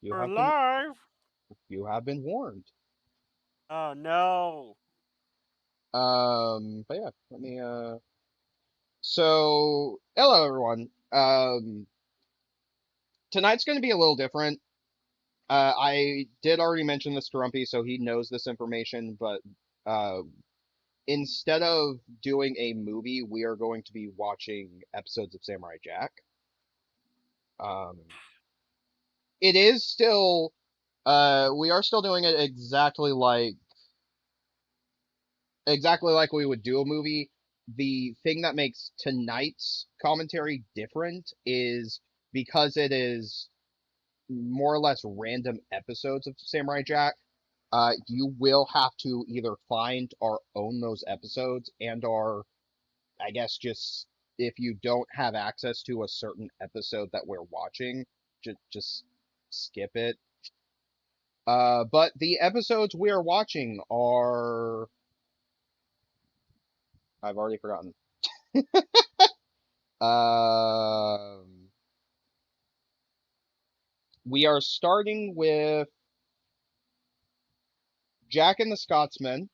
You We're have been live. warned. Oh no. But yeah, let me so hello everyone. Tonight's gonna be a little different. I did already mention this to Rumpy, so he knows this information, but uh instead of doing a movie, we are going to be watching episodes of Samurai Jack. Um it is still we are still doing it exactly like we would do a movie. The thing that makes tonight's commentary different is because it is more or less random episodes of Samurai Jack. You will have to either find or own those episodes, or I guess just if you don't have access to a certain episode that we're watching, just skip it. But the episodes we are watching are I've already forgotten. Um, we are starting with Jack and the Scotsman.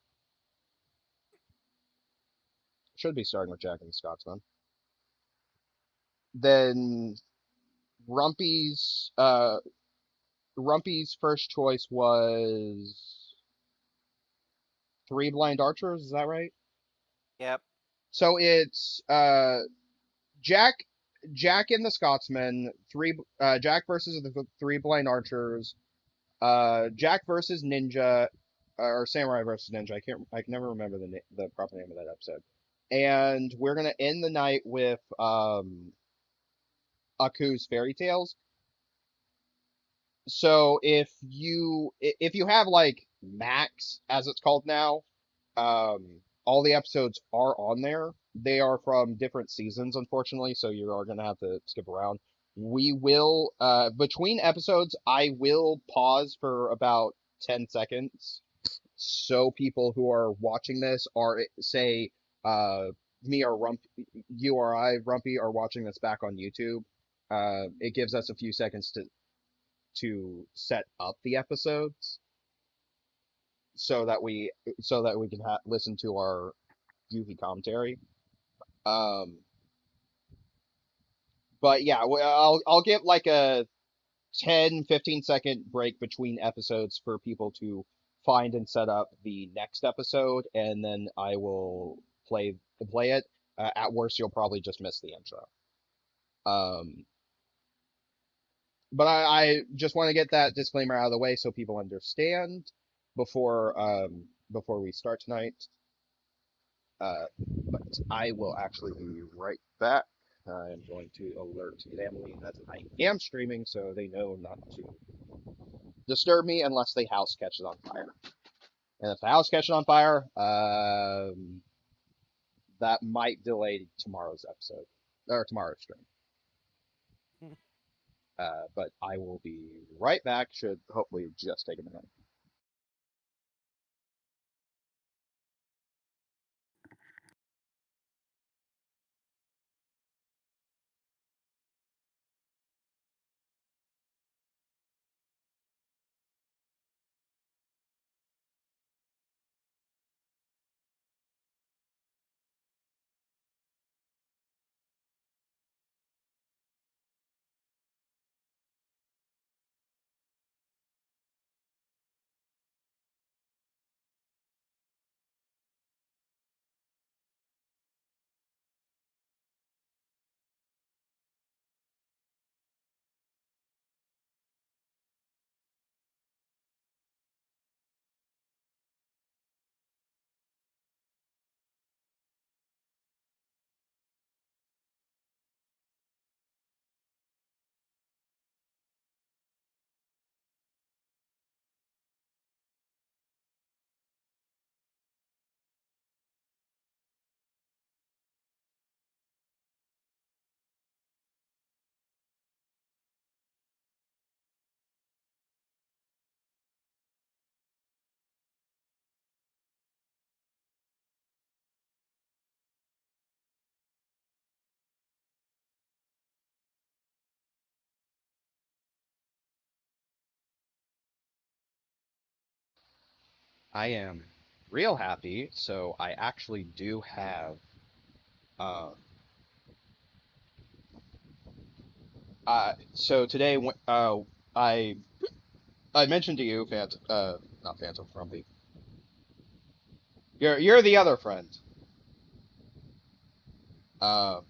Should be starting with Jack and the Scotsman. Then Rumpy's uh Rumpy's first choice was Three Blind Archers. Is that right? Yep. So it's Jack Jack and the Scotsman. Jack versus the Three Blind Archers. Jack versus Ninja, or Samurai versus Ninja. I can never remember the proper name of that episode. And we're gonna end the night with Aku's fairy tales. So if you have like Max, as it's called now, all the episodes are on there. They are from different seasons, unfortunately, so you are gonna have to skip around. We will between episodes, I will pause for about 10 seconds so people who are watching this are say uh me or you or I, Rumpy, are watching this back on YouTube. It gives us a few seconds to set up the episodes so that we can listen to our goofy commentary. Um, but yeah, I'll give like a 10-15 second break between episodes for people to find and set up the next episode, and then I will play it. At worst, you'll probably just miss the intro. Um, but I just want to get that disclaimer out of the way so people understand before we start tonight. But I will actually be right back. I'm going to alert family that I am streaming so they know not to disturb me unless the house catches on fire. And if the house catches on fire, that might delay tomorrow's episode or tomorrow's stream. But I will be right back. Should hopefully just take a minute. I am real happy. So I actually do have. Uh, so today, I I mentioned to you, not Phantom Frumpy. You're the other friend. Uh,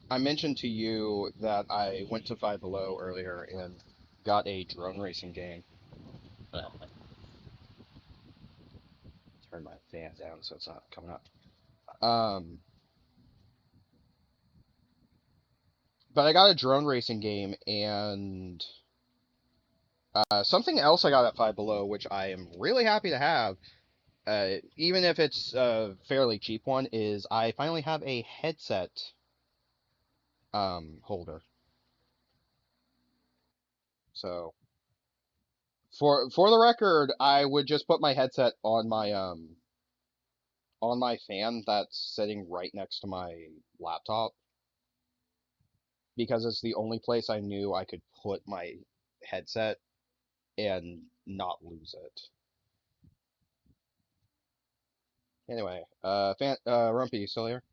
I mentioned to you that I went to Five Below earlier and got a drone racing game. Turn my fan down so it's not coming up. Um, but I got a drone racing game and something else I got at Five Below, which I am really happy to have, even if it's a fairly cheap one, is I finally have a headset holder. So for the record, I would just put my headset on my fan that's sitting right next to my laptop because it's the only place I knew I could put my headset and not lose it. Anyway, Rumpy, you still here?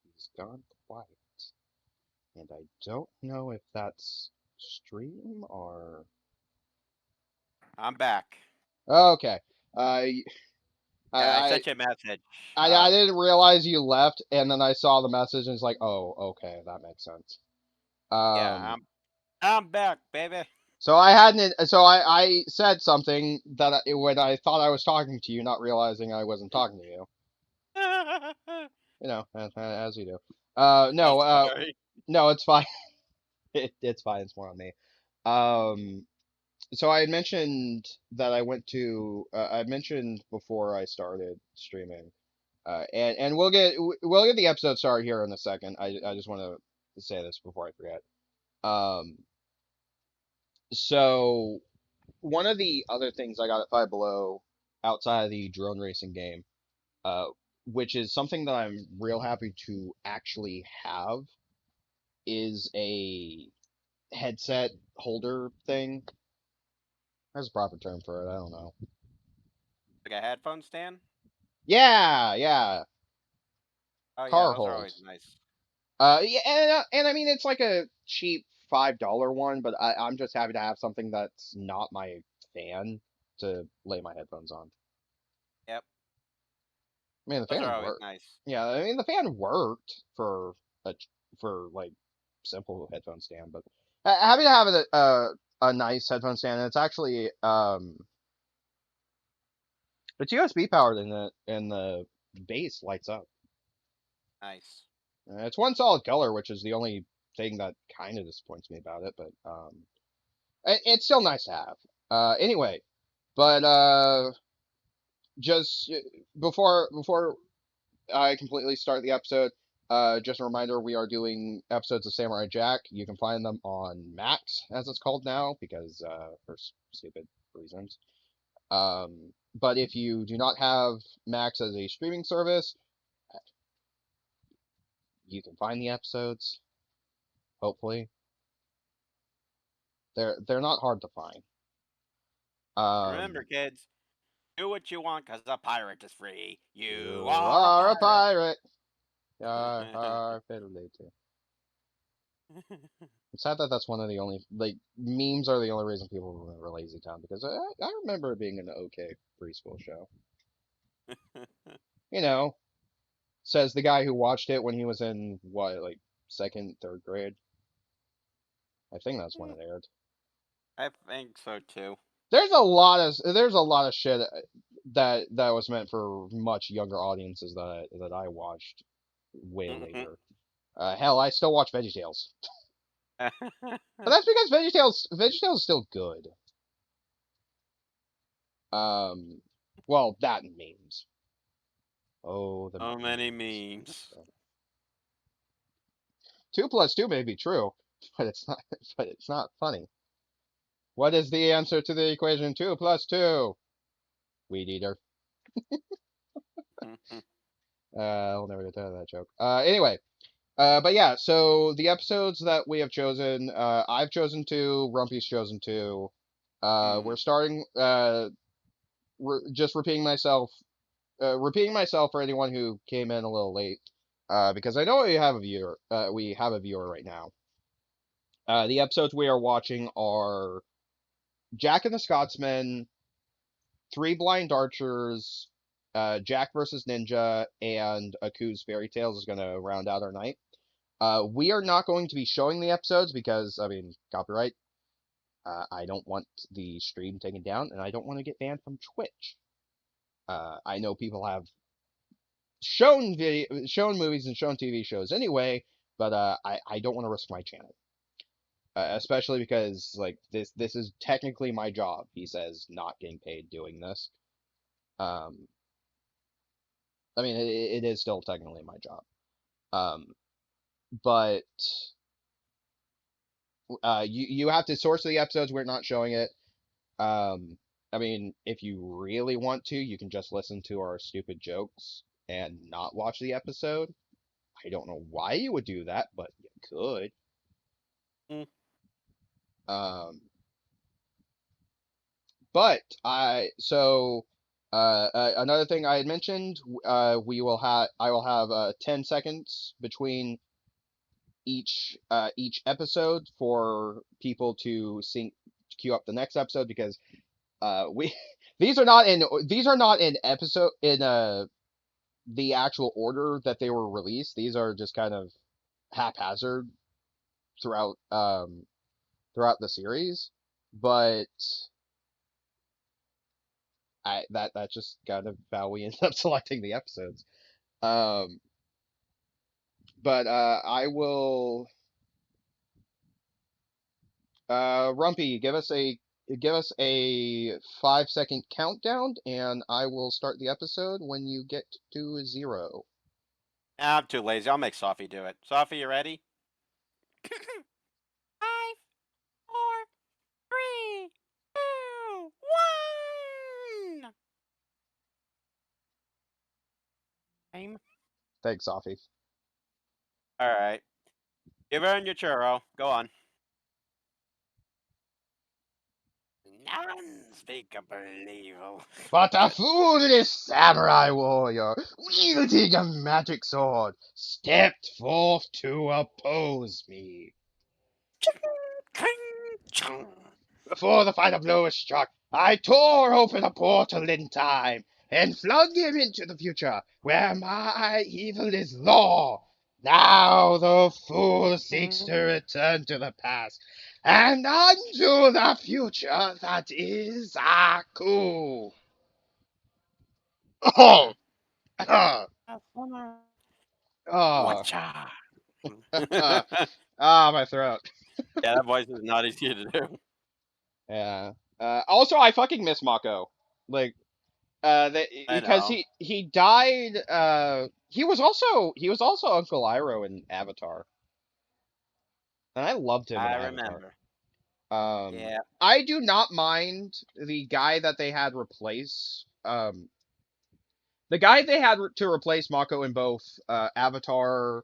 He's gone quiet, and I don't know if that's stream or. I'm back. Okay. Uh, I, Yeah, I I sent you a message. I didn't realize you left, and then I saw the message, and it's like, oh, okay, that makes sense. Yeah, Um, I'm back, baby. so I hadn't, so I said something that when I thought I was talking to you, not realizing I wasn't talking to you. You know, as you do. I'm No, sorry. no, it's fine. It's fine. It's more on me. Um, so I had mentioned that I went to. I mentioned before I started streaming. And we'll get the episode started here in a second. I just want to say this before I forget. Um, so one of the other things I got at Five Below outside of the drone racing game, uh, which is something that I'm real happy to actually have, is a headset holder thing. There's a proper term for it. I don't know. Like a headphone stand? Yeah, yeah, Oh yeah, car those are hold. always nice. Yeah, and I mean it's like a cheap $5 one, but I'm just happy to have something that's not my fan to lay my headphones on. Yep, I mean the those are fan always worked. nice. Yeah, I mean the fan worked a for like simple headphone stand, but happy to have a nice headphone stand. And it's actually it's USB powered and the base lights up. Nice. It's one solid color, which is the only thing that kind of disappoints me about it, but it's still nice to have. Anyway, but just before I completely start the episode, just a reminder: we are doing episodes of Samurai Jack. You can find them on Max, as it's called now, because for stupid reasons. But if you do not have Max as a streaming service, you can find the episodes. Hopefully, they're not hard to find. Remember, Um, kids, do what you want because a pirate is free. You you are a are a pirate. pirate. Yar har fiddly too. It's sad that that's one of the only like memes are the only reason people remember Lazy Town because I remember it being an okay preschool show. You know, says the guy who watched it when he was in what like second, third grade. I think that's when it aired. I think so too. There's a lot of shit that was meant for much younger audiences that I watched way later. Hell, I still watch VeggieTales, but that's because VeggieTales is still good. Um, well, that and memes. Oh, the So many memes. memes. Two plus two may be true, but it's not. But it's not funny. What is the answer to the equation? Two plus two. Weed eater. I'll never get tired of that joke. Anyway, But yeah, so the episodes that we have chosen, I've chosen two, Rumpy's chosen two. We're Hmm. starting. Just repeating myself for anyone who came in a little late, because I know we have a viewer. We have a viewer right now. The episodes we are watching are Jack and the Scotsman, Three Blind Archers, Jack versus Ninja, and Aku's Fairy Tales is going to round out our night. We are not going to be showing the episodes because, I mean, copyright. I don't want the stream taken down, and I don't want to get banned from Twitch. I know people have shown movies and shown TV shows anyway, but I don't want to risk my channel, especially because like this is technically my job. He says not getting paid doing this. Um, I mean it is still technically my job. Um, but you have to source the episodes. We're not showing it. Um, I mean, if you really want to, you can just listen to our stupid jokes and not watch the episode. I don't know why you would do that, but you could. Mm. Um, but another thing I had mentioned, I will have 10 seconds between each episode for people to sync queue up the next episode because we these are not in episode in the actual order that they were released. These are just kind of haphazard throughout throughout the series, but that's just kind of how we end up selecting the episodes. Um, but I will Rumpy give us a 5 second countdown, and I will start the episode when you get to zero. I'm too lazy. I'll make Sophie do it. Sophie, you ready? Five, four, three, two, one. Time. Thanks, Sophie. All right. Give her your churro. Go on. Unspeakable evil. But a foolish samurai warrior, wielding a magic sword, stepped forth to oppose me. King Chung. Before the final blow was struck, I tore open a portal in time and flung him into the future, where my evil is law. Now the fool seeks to return to the past and undo the future that is Aku. Oh, ah, ah, Watcha. my throat. Yeah, that voice is not easy to do. Yeah. Also, I fucking miss Mako. Like, I because know. he died. He was also Uncle Iroh in Avatar, and I loved him in I Avatar. remember. Um, Yeah, I do not mind the guy that they had replace. The guy they had to replace Mako in both Avatar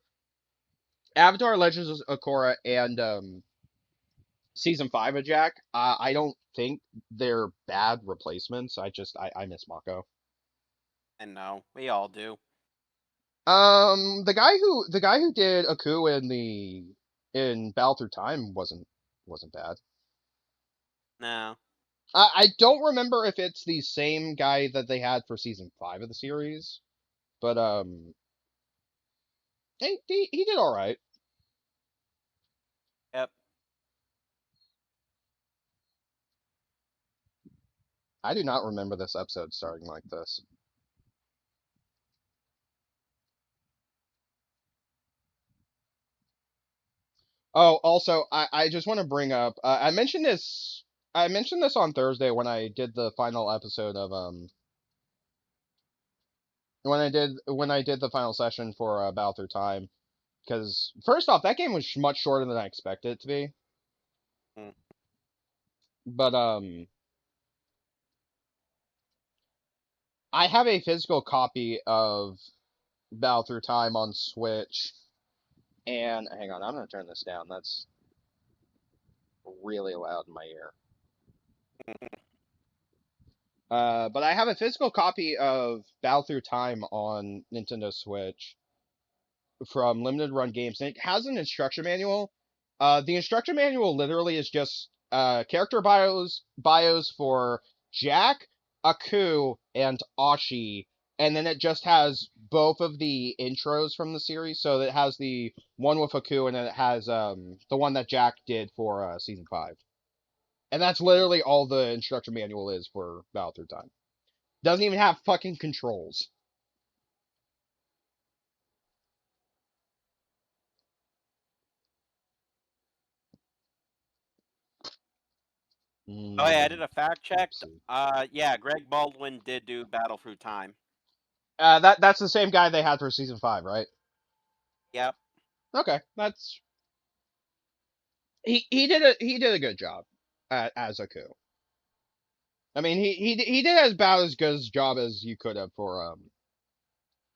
Legends of Korra and season 5 of Jack. I don't think they're bad replacements. I miss Mako. I know. We all do. The guy who did Aku in Battle Through Time wasn't bad. No. I don't remember if it's the same guy that they had for season 5 of the series, but he did all right. Yep. I do not remember this episode starting like this. Oh, also, I just want to bring up I mentioned this on Thursday when I did the final episode of when I did the final session for Battle Through Time. Because first off, that game was much shorter than I expected it to be. Mm. But I have a physical copy of Battle Through Time on Switch, And hang on, I'm gonna turn this down. That's really loud in my ear. But I have a physical copy of Battle Through Time on Nintendo Switch from Limited Run Games, and it has an instruction manual. The instruction manual literally is just character bios for Jack, Aku, and Ashi, and then it just has both of the intros from the series. So it has the one with Aku, and then it has the one that Jack did for season 5. And that's literally all the instruction manual is for Battle Through Time. Doesn't even have fucking controls. Oh yeah, I Moving did a fact check. episode. Yeah, Greg Baldwin did do Battle Through Time. That's the same guy they had for season 5, right? Yep. Okay, that's he did a good job as Aku. I mean, he did about as good a job as you could have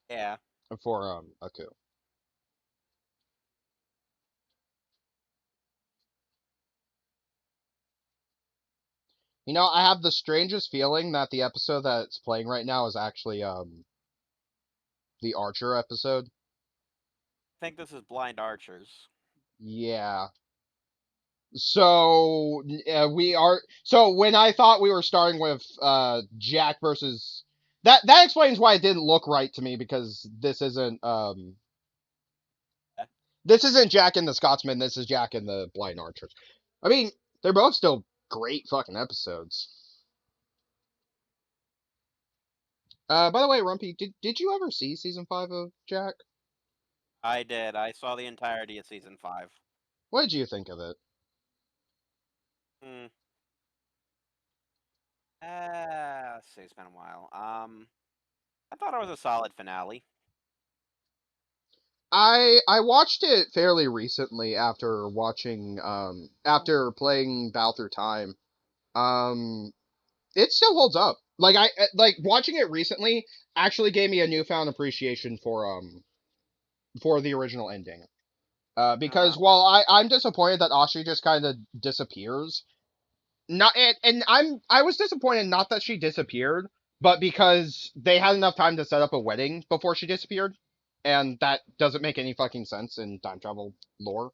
Yeah. for Aku. You know, I have the strangest feeling that the episode that's playing right now is actually the Archer episode. I think this is Blind Archers. Yeah. So we are. So when I thought we were starting with Jack versus that explains why it didn't look right to me because Yeah. this isn't Jack and the Scotsman. This is Jack and the Blind Archers. I mean, they're both still great fucking episodes. By the way, Rumpy, did you ever see season 5 of Jack? I did. I saw the entirety of season 5. What did you think of it? Hmm. Let's see, it's been a while. I thought it was a solid finale. I watched it fairly recently after Oh. after playing Battle Through Time. Um, it still holds up. Like like watching it recently actually gave me a newfound appreciation for the original ending. Because Uh, while I'm disappointed that Ashi just kind of disappears, not and I was disappointed not that she disappeared, but because they had enough time to set up a wedding before she disappeared, and that doesn't make any fucking sense in time travel lore.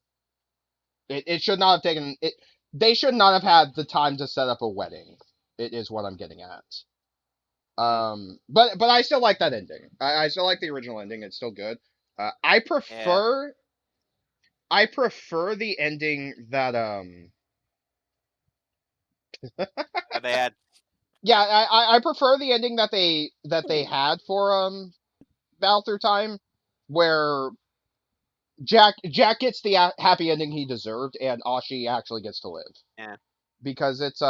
It should not have taken it. They should not have had the time to set up a wedding. It is what I'm getting at. mm, But I still like that ending. I still like the original ending. It's still good. I yeah. prefer the ending that They had. yeah, I prefer the ending that they had for Battle Through Time, where Jack gets the happy ending he deserved, and Ashi actually gets to live Yeah. because it's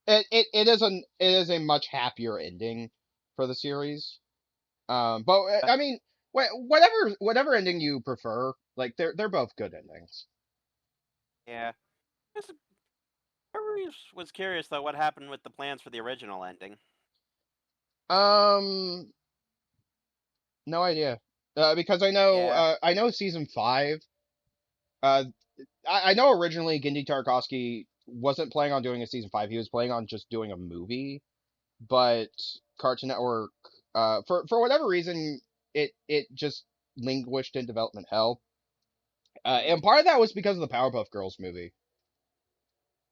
it is a much happier ending for the series. But I mean, whatever ending you prefer, like they're both good endings. Yeah. Just- I always was curious though what happened with the plans for the original ending. Um, no idea. Because Yeah. I know season 5. Uh, I know originally Genndy Tartakovsky wasn't planning on doing a season 5. He was planning on just doing a movie, but Cartoon Network, for whatever reason, it just languished in development hell. Mm, And part of that was because of the Powerpuff Girls movie.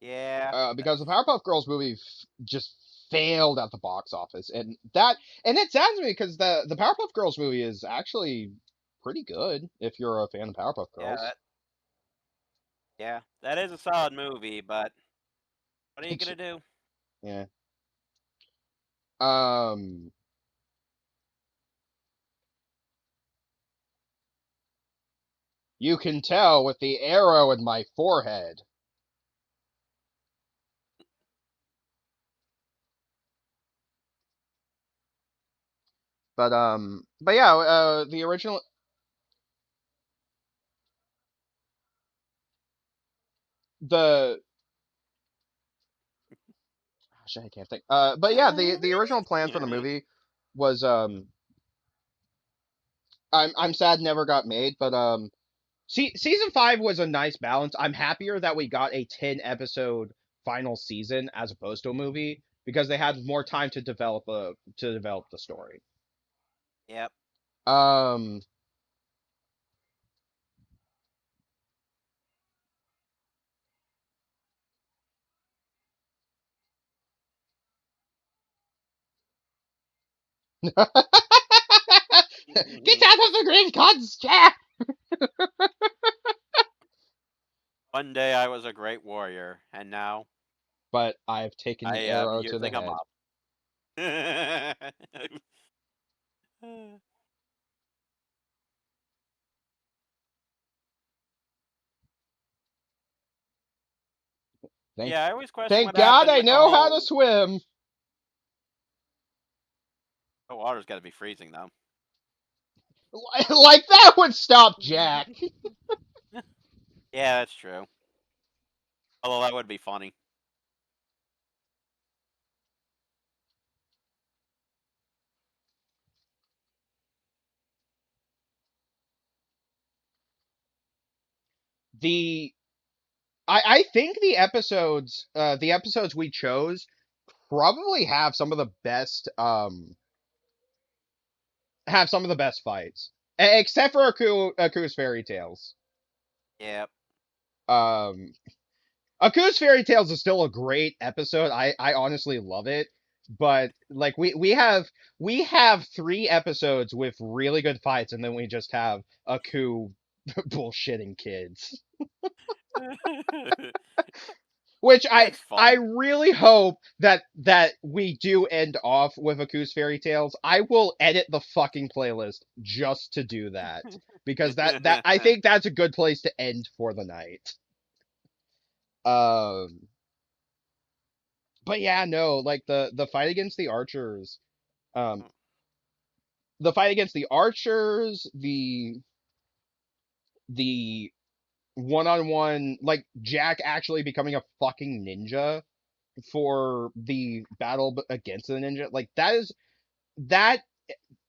yeah. Because the That's. Powerpuff Girls movie just failed at the box office, and it saddens me because the Powerpuff Girls movie is actually pretty good if you're a fan of Powerpuff Yeah. Girls. Yeah. That is a solid movie, but what are you It's gonna do? yeah. Um, you can tell with the arrow in my forehead. But yeah, the original the gosh, I can't think. But yeah, the original plan for the movie was I'm sad never got made, but season 5 was a nice balance. I'm happier that we got a 10 episode final season as opposed to a movie because they had more time to develop the story. Yep. Um, Get out of the grave gods, Jack! One day I was a great warrior, and now But I've taken I the am arrow to the using a head. mop. Thank Yeah, I always question thank what God happened I with the know how to whole. swim. The water's got to be freezing though. Like that would stop Jack. Yeah, that's true. Although that would be funny. The I think the episodes we chose probably have some of the best fights. Except for Aku's Fairy Tales. Yep. Um Aku's Fairy Tales is still a great episode. I honestly love it. But like we have 3 episodes with really good fights, and then we just have Aku bullshitting kids. Which That's I fun. really hope that we do end off with Aku's Fairy Tales. I will edit the fucking playlist just to do that because that I think that's a good place to end for the night. Um, but yeah, no, like the fight against the archers, um, the fight against the archers, the one-on-one, like Jack actually becoming a fucking ninja for the battle against the ninja, like that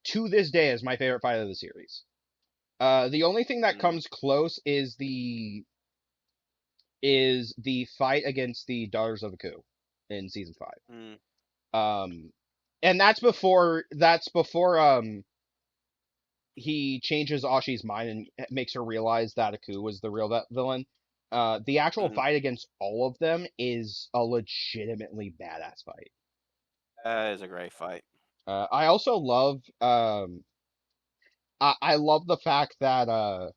to this day is my favorite fight of the series. The only thing that Mm, comes close is the fight against the Daughters of the Coup in season 5. mm, And that's before he changes Ashi's mind and makes her realize that Aku was the real villain. The actual mm. fight against all of them is a legitimately badass fight. That is a great fight. I also love I love the fact that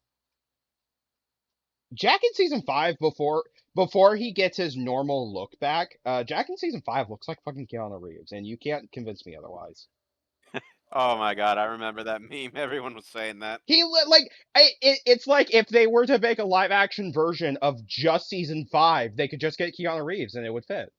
Jack in season 5 before he gets his normal look back, Jack in season 5 looks like fucking Keanu Reeves, and you can't convince me otherwise. Oh my god, I remember that meme. Everyone was saying that. It's like if they were to make a live action version of just season 5, they could just get Keanu Reeves and it would fit.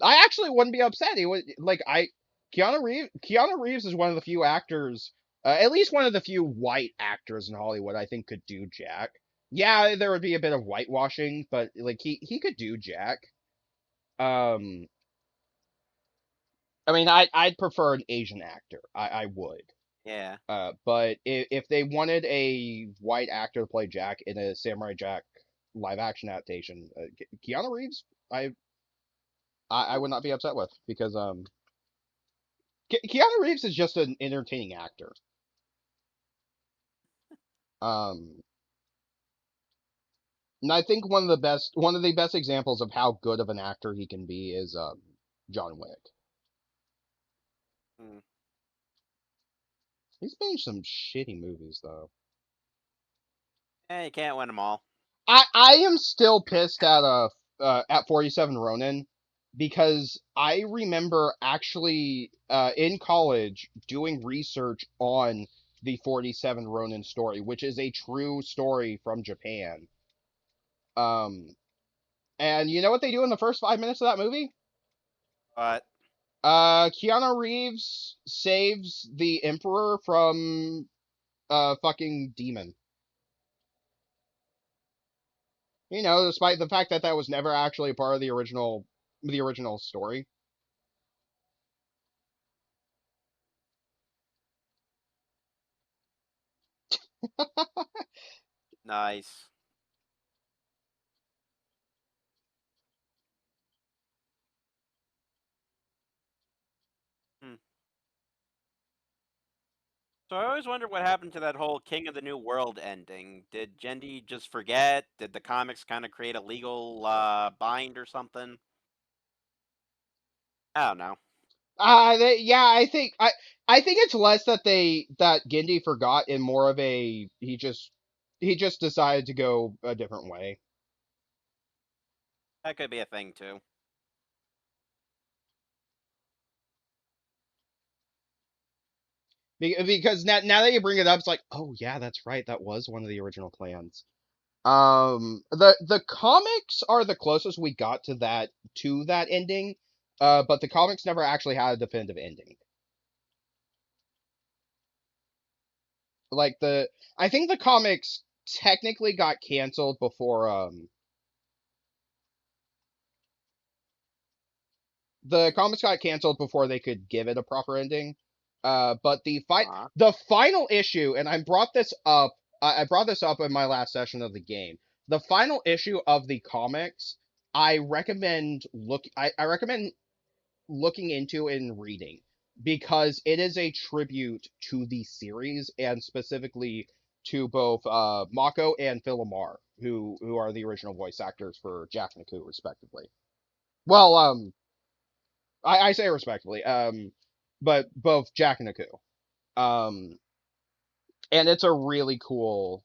I actually wouldn't be upset. He would like I Keanu Reeves is one of the few actors, at least one of the few white actors in Hollywood I think could do Jack. Yeah, there would be a bit of whitewashing, but like he could do Jack. Um, I mean, I'd prefer an Asian actor. I would. Yeah. But if they wanted a white actor to play Jack in a Samurai Jack live action adaptation, Keanu Reeves, I would not be upset with because Keanu Reeves is just an entertaining actor. Um, and I think one of the best examples of how good of an actor he can be is John Wick. Mm. He's been in some shitty movies though. Yeah, you can't win them all. I am still pissed at 47 Ronin because I remember actually in college doing research on the 47 Ronin story, which is a true story from Japan. Um, and you know what they do in the first 5 minutes of that movie? But Keanu Reeves saves the Emperor from a fucking demon. Despite the fact that that was never actually part of the original story. Nice. Hmm. So I always wondered what happened to that whole King of the New World ending. Did Jendi just forget? Did the comics kind of create a legal bind or something? I don't know. Yeah, I think it's less that that Gindi forgot and more of a he just decided to go a different way. That could be a thing too. Because now that you bring it up, it's like, oh yeah, that's right, that was one of the original plans. The comics are the closest we got to that ending, but the comics never actually had a definitive ending. Like I think the comics technically got canceled before the comics got canceled before they could give it a proper ending. But Uh, the final issue, and I brought this up. I brought this up in my last session of the game. The final issue of the comics, I recommend looking into and reading because it is a tribute to the series and specifically to both Mako and Phil Lamar, who are the original voice actors for Jack and Aku, respectively. Well, I say respectively, but both Jack and Aku. And it's a really cool.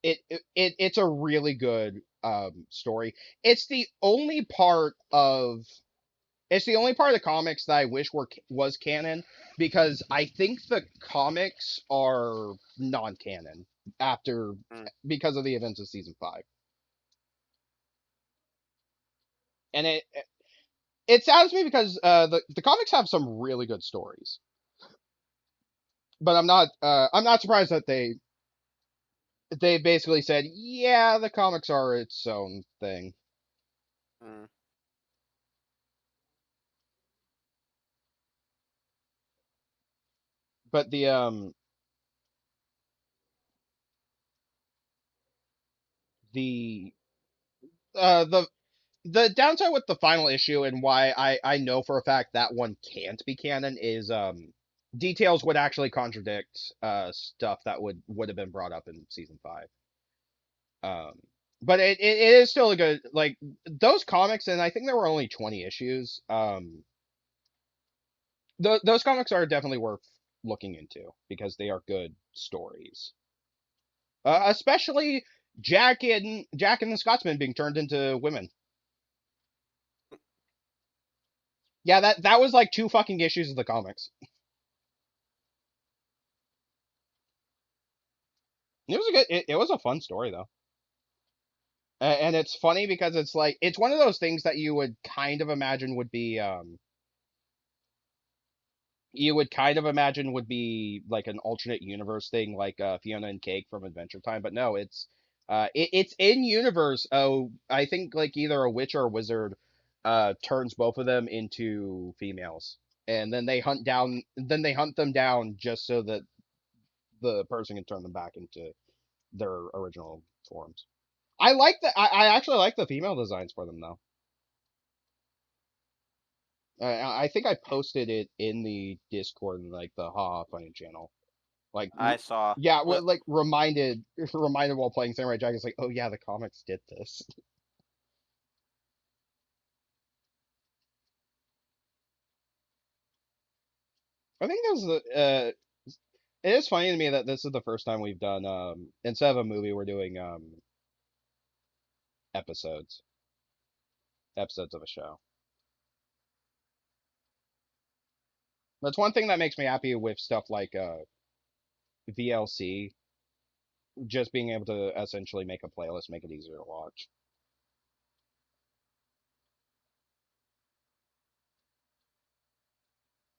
It's a really good story. It's the only part of It's the only part of the comics that I wish was canon because I think the comics are non-canon after mm, because of the events of season 5. And it saddens me because the comics have some really good stories. But I'm not surprised that they basically said, "Yeah, the comics are its own thing." mm. But the uh the the downside with the final issue and why I know for a fact that one can't be canon is details would actually contradict stuff that would have been brought up in season 5. Um but it is still a good like those comics, and I think there were only 20 issues. Those comics are definitely worth looking into because they are good stories. Especially Jack and the Scotsman being turned into women. Yeah, that was like 2 fucking issues of the comics. It was a it was a fun story though. And it's funny because it's like it's one of those things that you would kind of imagine would be like an alternate universe thing like Fiona and Cake from Adventure Time, but no, it's in universe. Oh, I think like either a witch or a wizard turns both of them into females. And then they hunt them down just so that the person can turn them back into their original forms. I actually like the female designs for them though. I think I posted it in the Discord and like the Ha Funny channel. Like, I saw. yeah, Well, like reminded while playing Samurai Jack. It's like, oh yeah, the comics did this. I think that was the. It is funny to me that this is the first time we've done instead of a movie, we're doing episodes episodes of a show. That's one thing that makes me happy with stuff like VLC, just being able to essentially make a playlist, make it easier to watch.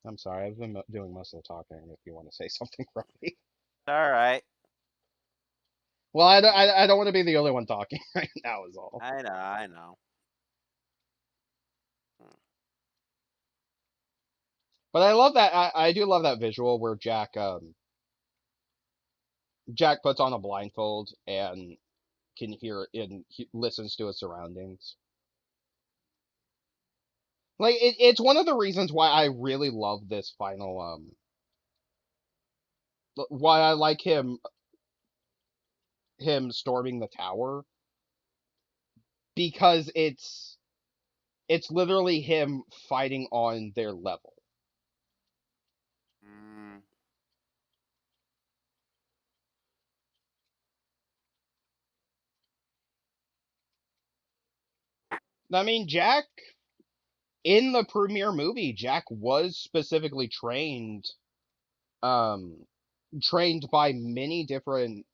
I'm sorry, I've been doing most of the talking. If you want to say something, Riley. all right. Well, I don't want to be the only one talking right now. Is all. I know. I know. Hmm. But I love that. I do love that visual where Jack. Jack puts on a blindfold and can hear and he listens to his surroundings. Like it's one of the reasons why I really love this final why I like him storming the tower because it's literally him fighting on their level. Mm. I mean, Jack in the premiere movie, Jack was specifically um trained by many different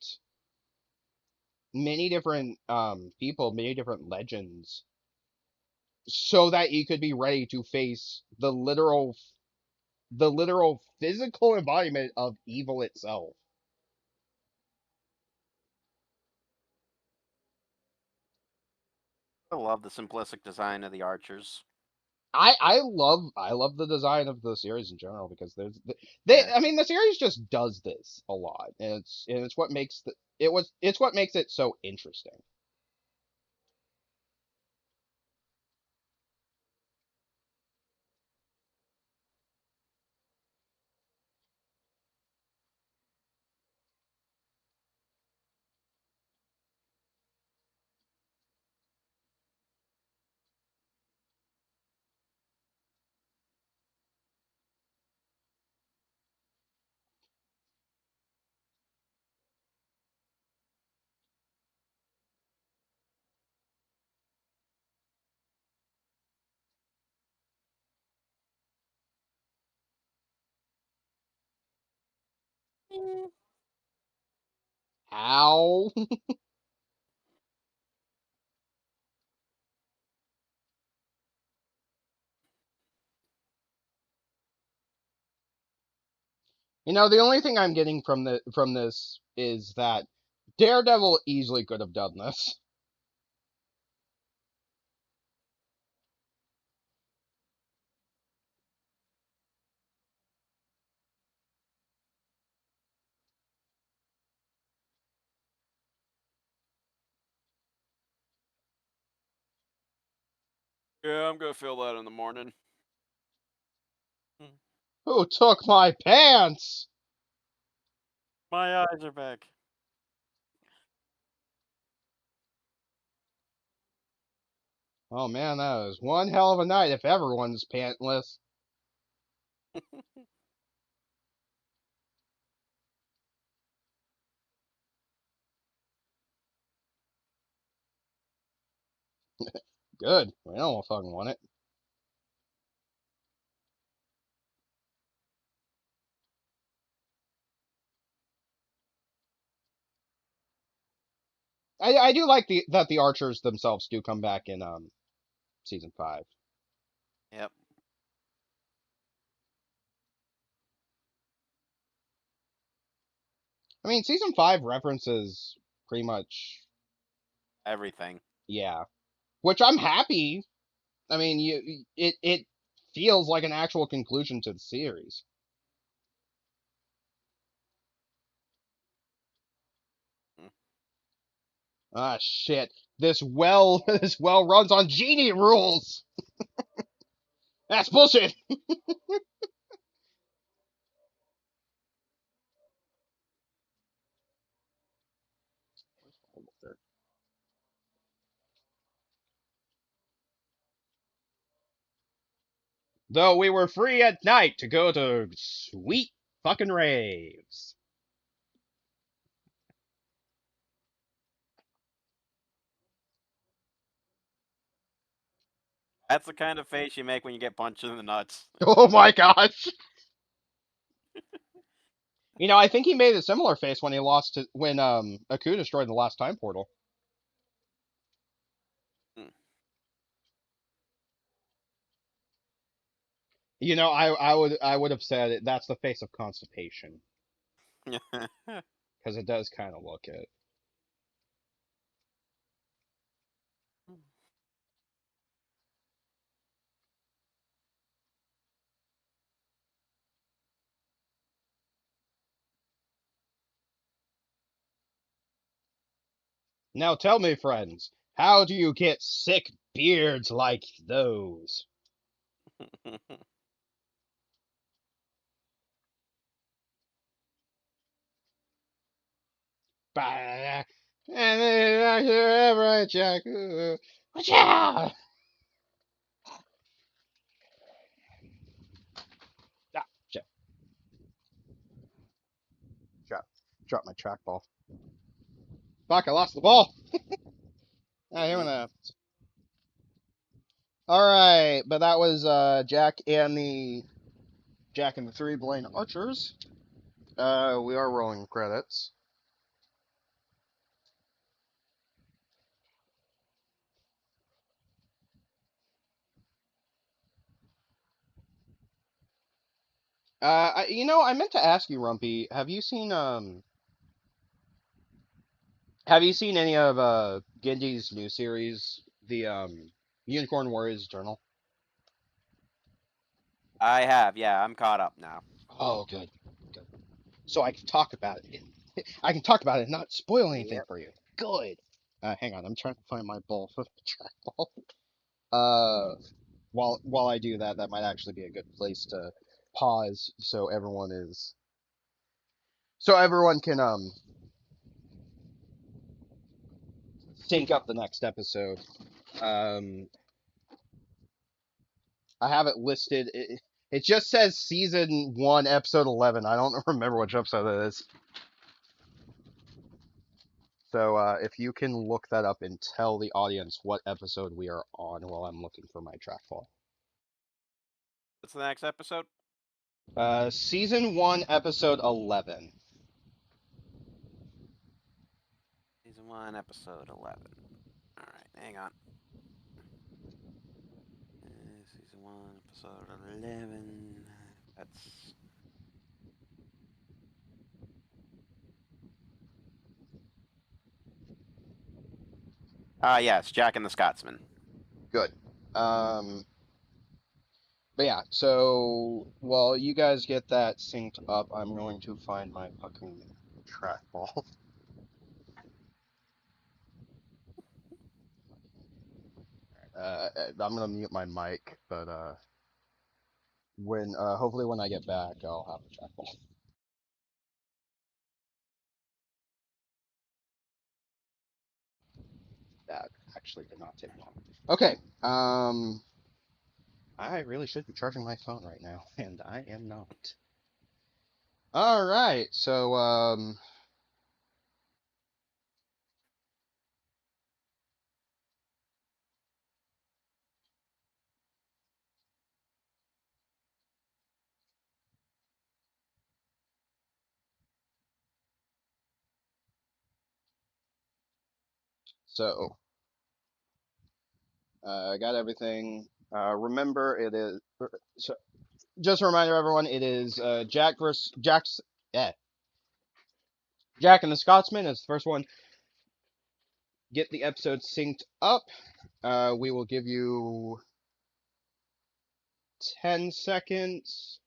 people, many different legends so that he could be ready to face the literal physical embodiment of evil itself. I love the simplistic design of the archers. I love the design of the series in general because Yeah. I mean the series just does this a lot and it's what makes it's what makes it so interesting. Mm. How? The only thing I'm getting from this is that Daredevil easily could have done this. Yeah, I'm gonna feel that in the morning. Mm. Who took my pants? My eyes are back. Oh man, that was one hell of a night if everyone's pantless. Good. I don't fucking want it. I do like that the archers themselves do come back in season 5. Yep. I mean, season 5 references pretty much, Everything. yeah, which I'm happy. I mean, it feels like an actual conclusion to the series. Mm. Ah, shit. This well, this well runs on genie rules. That's bullshit. Though we were free at night to go to sweet fucking raves. That's the kind of face you make when you get punched in the nuts. Oh my gosh. I think he made a similar face when he lost to when Aku destroyed the last time portal. Mm. I would have said that's the face of constipation because it does kind of look it. Now tell me, friends, how do you get sick beards like those? Bah, and then ever Jack. Whatcha? Ah, shit. Drop, drop my trackball. Fuck! I lost the ball. Ah, here Mhm. we All right, but that was Jack and the Three Blaine Archers. We are rolling credits. I meant to ask you, Rumpy, have you seen any of Genji's new series, the Unicorn Warriors Journal? I have, yeah, I'm caught up now. Oh, good, good. So I can talk about it. I can talk about it, and not spoil anything Yep. for you. Good. Hang on, I'm trying to find my ball for the trackball. Uh, while I do that, that might actually be a good place to pause, so everyone can sync up the next episode. Um, I have it listed. It just says season 1, episode 11. I don't remember which episode it is. So if you can look that up and tell the audience what episode we are on while I'm looking for my track fall. What's the next episode? Season 1, episode 11. Season 1, episode 11. Alright, hang on. Season 1, episode 11. That's. Yes, Jack and the Scotsman. Good. Um, but yeah, so while you guys get that synced up, I'm going to find my fucking trackball. I'm gonna mute my mic, but when hopefully when I get back, I'll have a trackball. That actually did not take long. Okay. I really should be charging my phone right now, and I am not. All right. So I got everything. Remember, it is. So, just a reminder, everyone, it is yeah, Jack and the Scotsman is the first one. Get the episode synced up. We will give you 10 seconds.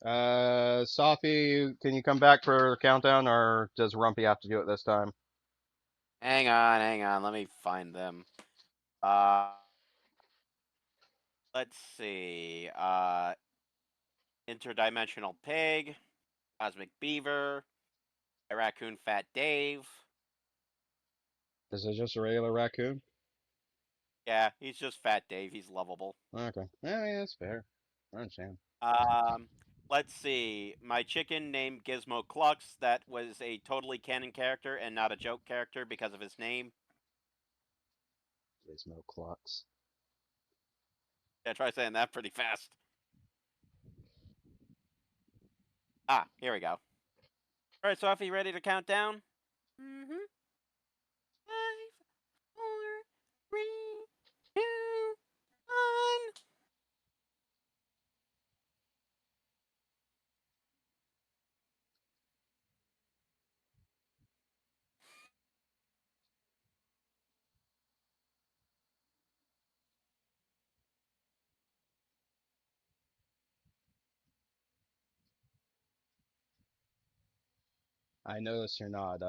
Safi, can you come back for the countdown, or does Rumpy have to do it this time? Hang on, let me find them. Uh, let's see. Interdimensional Pig, Cosmic Beaver, Raccoon Fat Dave. Is it just a regular raccoon? Yeah, he's just Fat Dave. He's lovable. Okay. Yeah, that's fair. I understand. Um, let's see. My chicken named Gizmo Clux. That was a totally canon character and not a joke character because of his name. Gizmo clocks. Yeah, try saying that pretty fast. Here we go. All right, Sophie, ready to count down? Mm-hmm. 5, 4, 3, 2, 1. I notice you're not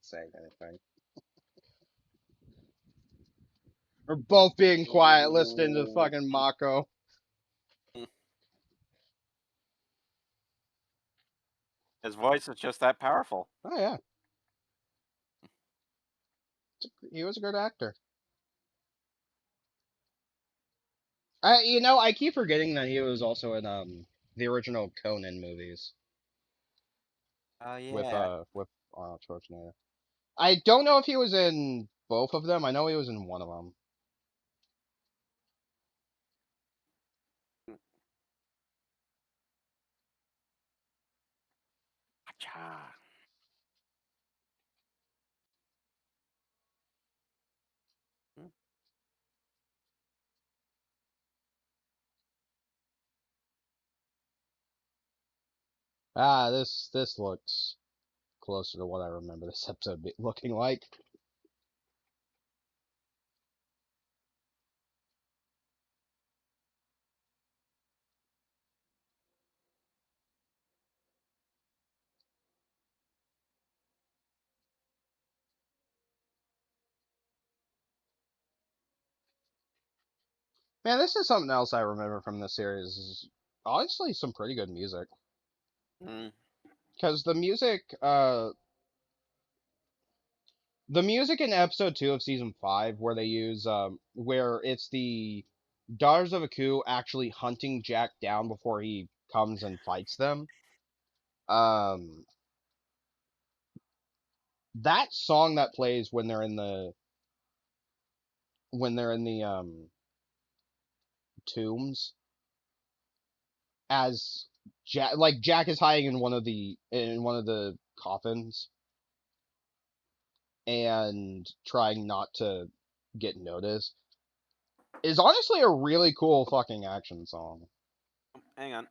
saying anything. We're both being quiet, listening to fucking Mako. His voice is just that powerful. Oh yeah, he was a good actor. I keep forgetting that he was also in the original Conan movies Oh yeah. with Arnold Schwarzenegger. I don't know if he was in both of them. I know he was in one of them. Acha. This looks closer to what I remember this episode looking like. Man, this is something else I remember from this series. Is honestly some pretty good music. Mm. Because the music in episode 2 of season 5, where they use where it's the Daughters of Aku actually hunting Jack down before he comes and fights them. Um, that song that plays when they're in the tombs, as Jack is hiding in one of the coffins and trying not to get noticed, is honestly a really cool fucking action song. Hang on.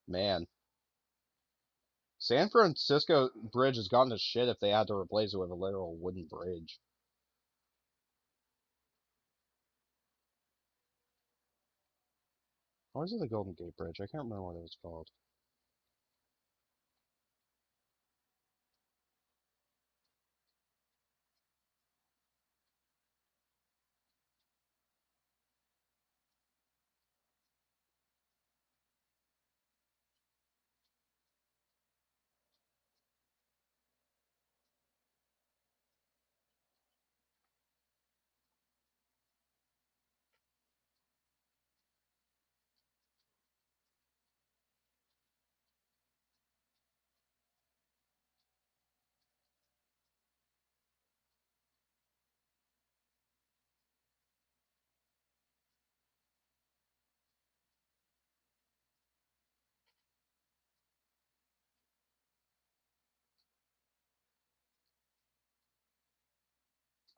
Man, San Francisco Bridge has gone to shit if they had to replace it with a literal wooden bridge. Or is it the Golden Gate Bridge? I can't remember what it was called.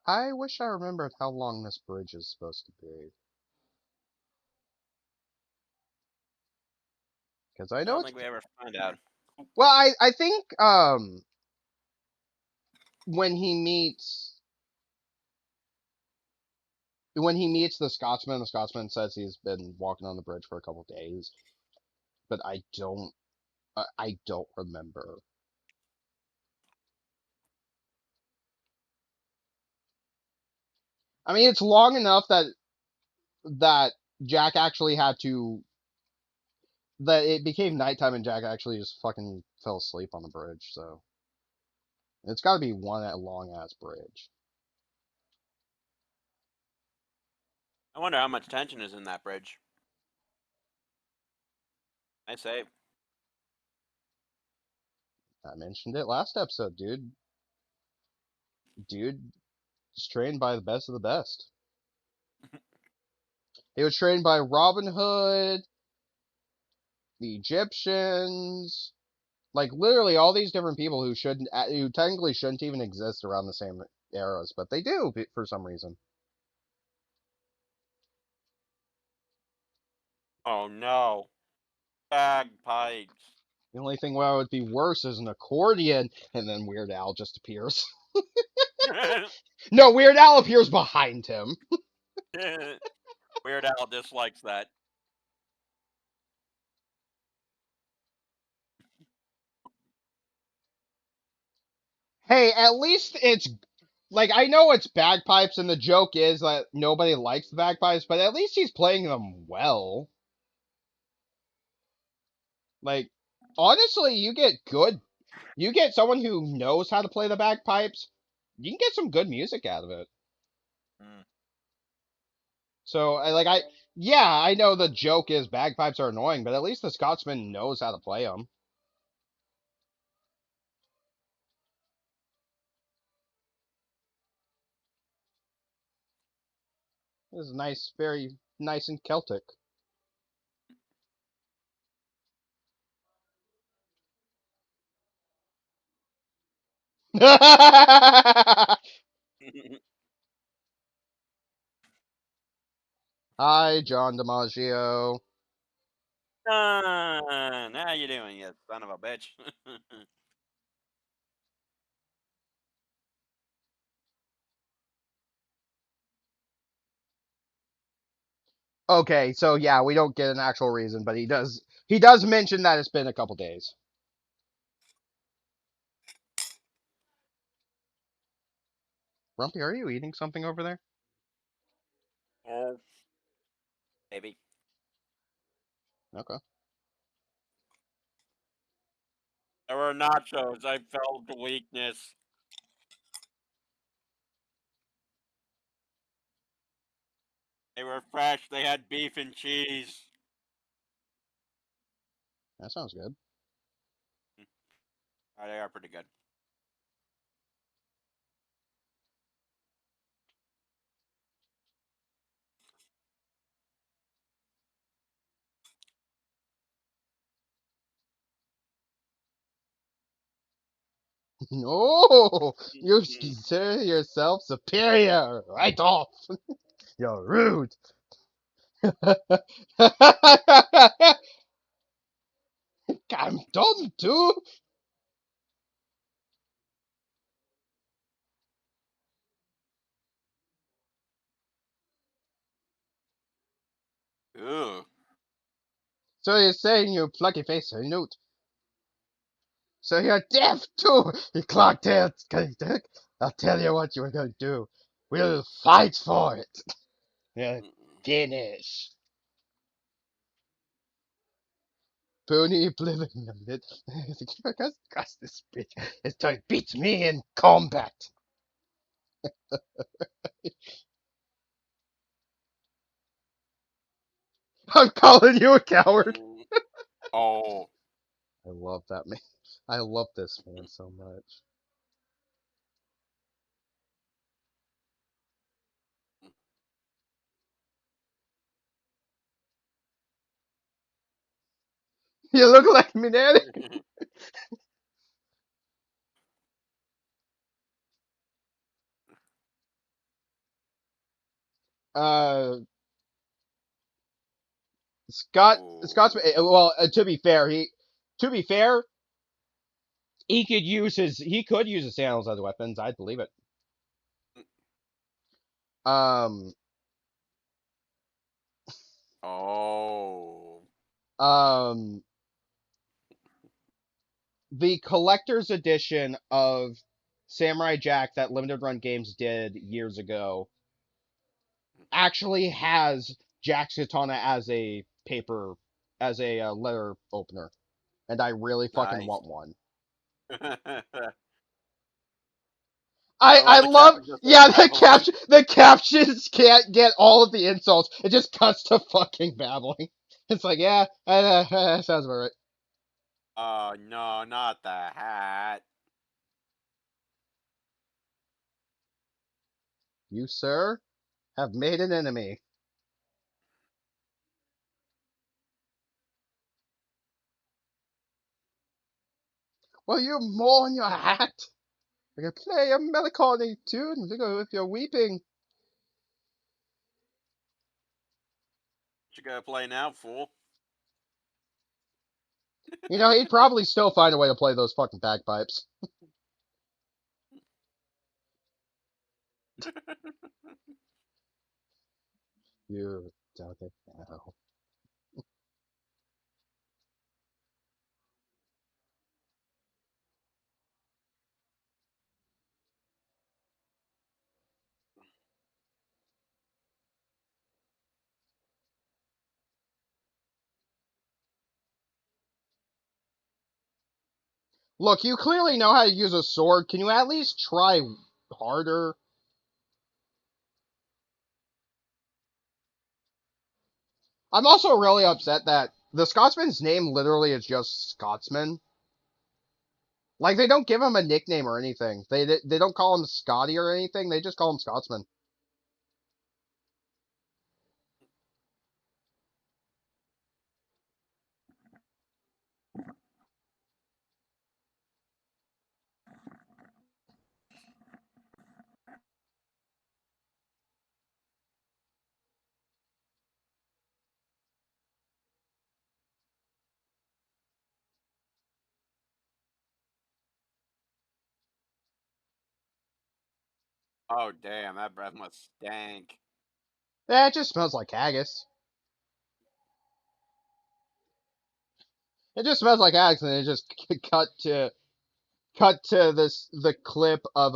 I wish I remembered how long this bridge is supposed to be. Because I I know don't it's. think we ever find out. Well, I think when he meets the Scotsman says he's been walking on the bridge for a couple days, but I don't remember. I mean, it's long enough that Jack actually had to that it became nighttime and Jack actually just fucking fell asleep on the bridge. So it's got to be one long ass bridge. I wonder how much tension is in that bridge. I say. I mentioned it last episode, dude. Dude is trained by the best of the best. He was trained by Robin Hood, the Egyptians, like literally all these different people who technically shouldn't even exist around the same eras, but they do for some reason. Oh no. Bagpipes. The only thing that would be worse is an accordion, and then Weird Al just appears. No, Weird Al appears behind him. Weird Al dislikes that. Hey, at least it's like I know it's bagpipes, and the joke is that nobody likes the bagpipes, but at least he's playing them well. Like, honestly, you get someone who knows how to play the bagpipes, you can get some good music out of it. Mm. So, yeah, I know the joke is bagpipes are annoying, but at least the Scotsman knows how to play them. This is nice, very nice and Celtic. Hi, John DiMaggio. How you doing, you son of a bitch? Okay, so yeah, we don't get an actual reason, but he does mention that it's been a couple days. Rumpy, are you eating something over there? Oh, maybe. Okay. There were nachos. I felt weakness. They were fresh. They had beef and cheese. That sounds good. Oh, they are pretty good. No, you consider yourself superior. Right off. You're rude. I'm done too. Ooh. So you're saying you plucky face a newt. So you're deaf too, you clock-tailed dick. I'll tell you what you're going to do. We'll fight for it. Yeah, finish. Pony oblivion of it. Gus, this bitch. It's time to beat me in combat. I'm calling you a coward. Oh. I love that man. I love this man so much. You look like me, daddy. Uh, Scott's. Oh. Well, to be fair, he could use his sandals as weapons. I'd believe it. Um, Oh. um, the collector's edition of Samurai Jack that Limited Run Games did years ago actually has Jack's katana as a letter opener, and I really fucking Nice. want one. I I love the love, captain just says yeah, babbling. the captions can't get all of the insults. It just cuts to fucking babbling. It's like, yeah, sounds about right. Oh no, not the hat. You, sir, have made an enemy. Will you mourn your hat? I can play a melancholy tune if you're weeping. What you gonna play now, fool? You know, he'd probably still find a way to play those fucking bagpipes. You. Okay, no. Look, you clearly know how to use a sword. Can you at least try harder? I'm also really upset that the Scotsman's name literally is just Scotsman. Like they don't give him a nickname or anything. They don't call him Scotty or anything. They just call him Scotsman. Oh damn, that breath must stank. Yeah, it just smells like haggis. It just smells like haggis, and it just cut to this the clip of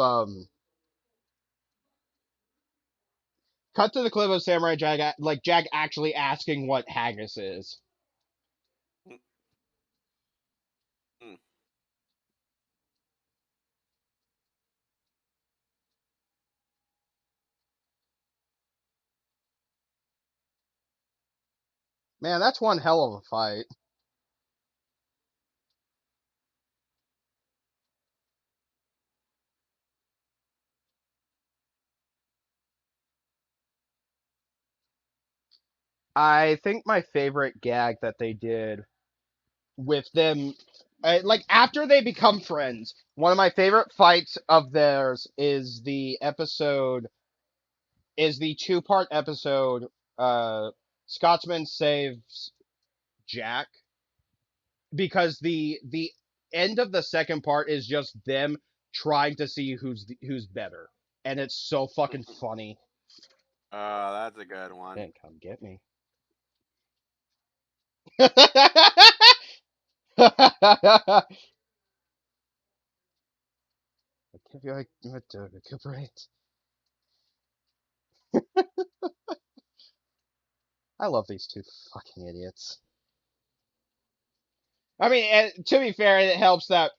cut to the clip of Samurai Jack like Jack actually asking what haggis is. Mm, mm. Man, that's one hell of a fight. I think my favorite gag that they did with them, like after they become friends, one of my favorite fights of theirs is the two-part episode. Scotsman saves Jack because the end of the second part is just them trying to see who's better, and it's so fucking funny. Oh, that's a good one. Then come get me. I feel like to recuperate. I love these two fucking idiots. I mean, to be fair, it helps that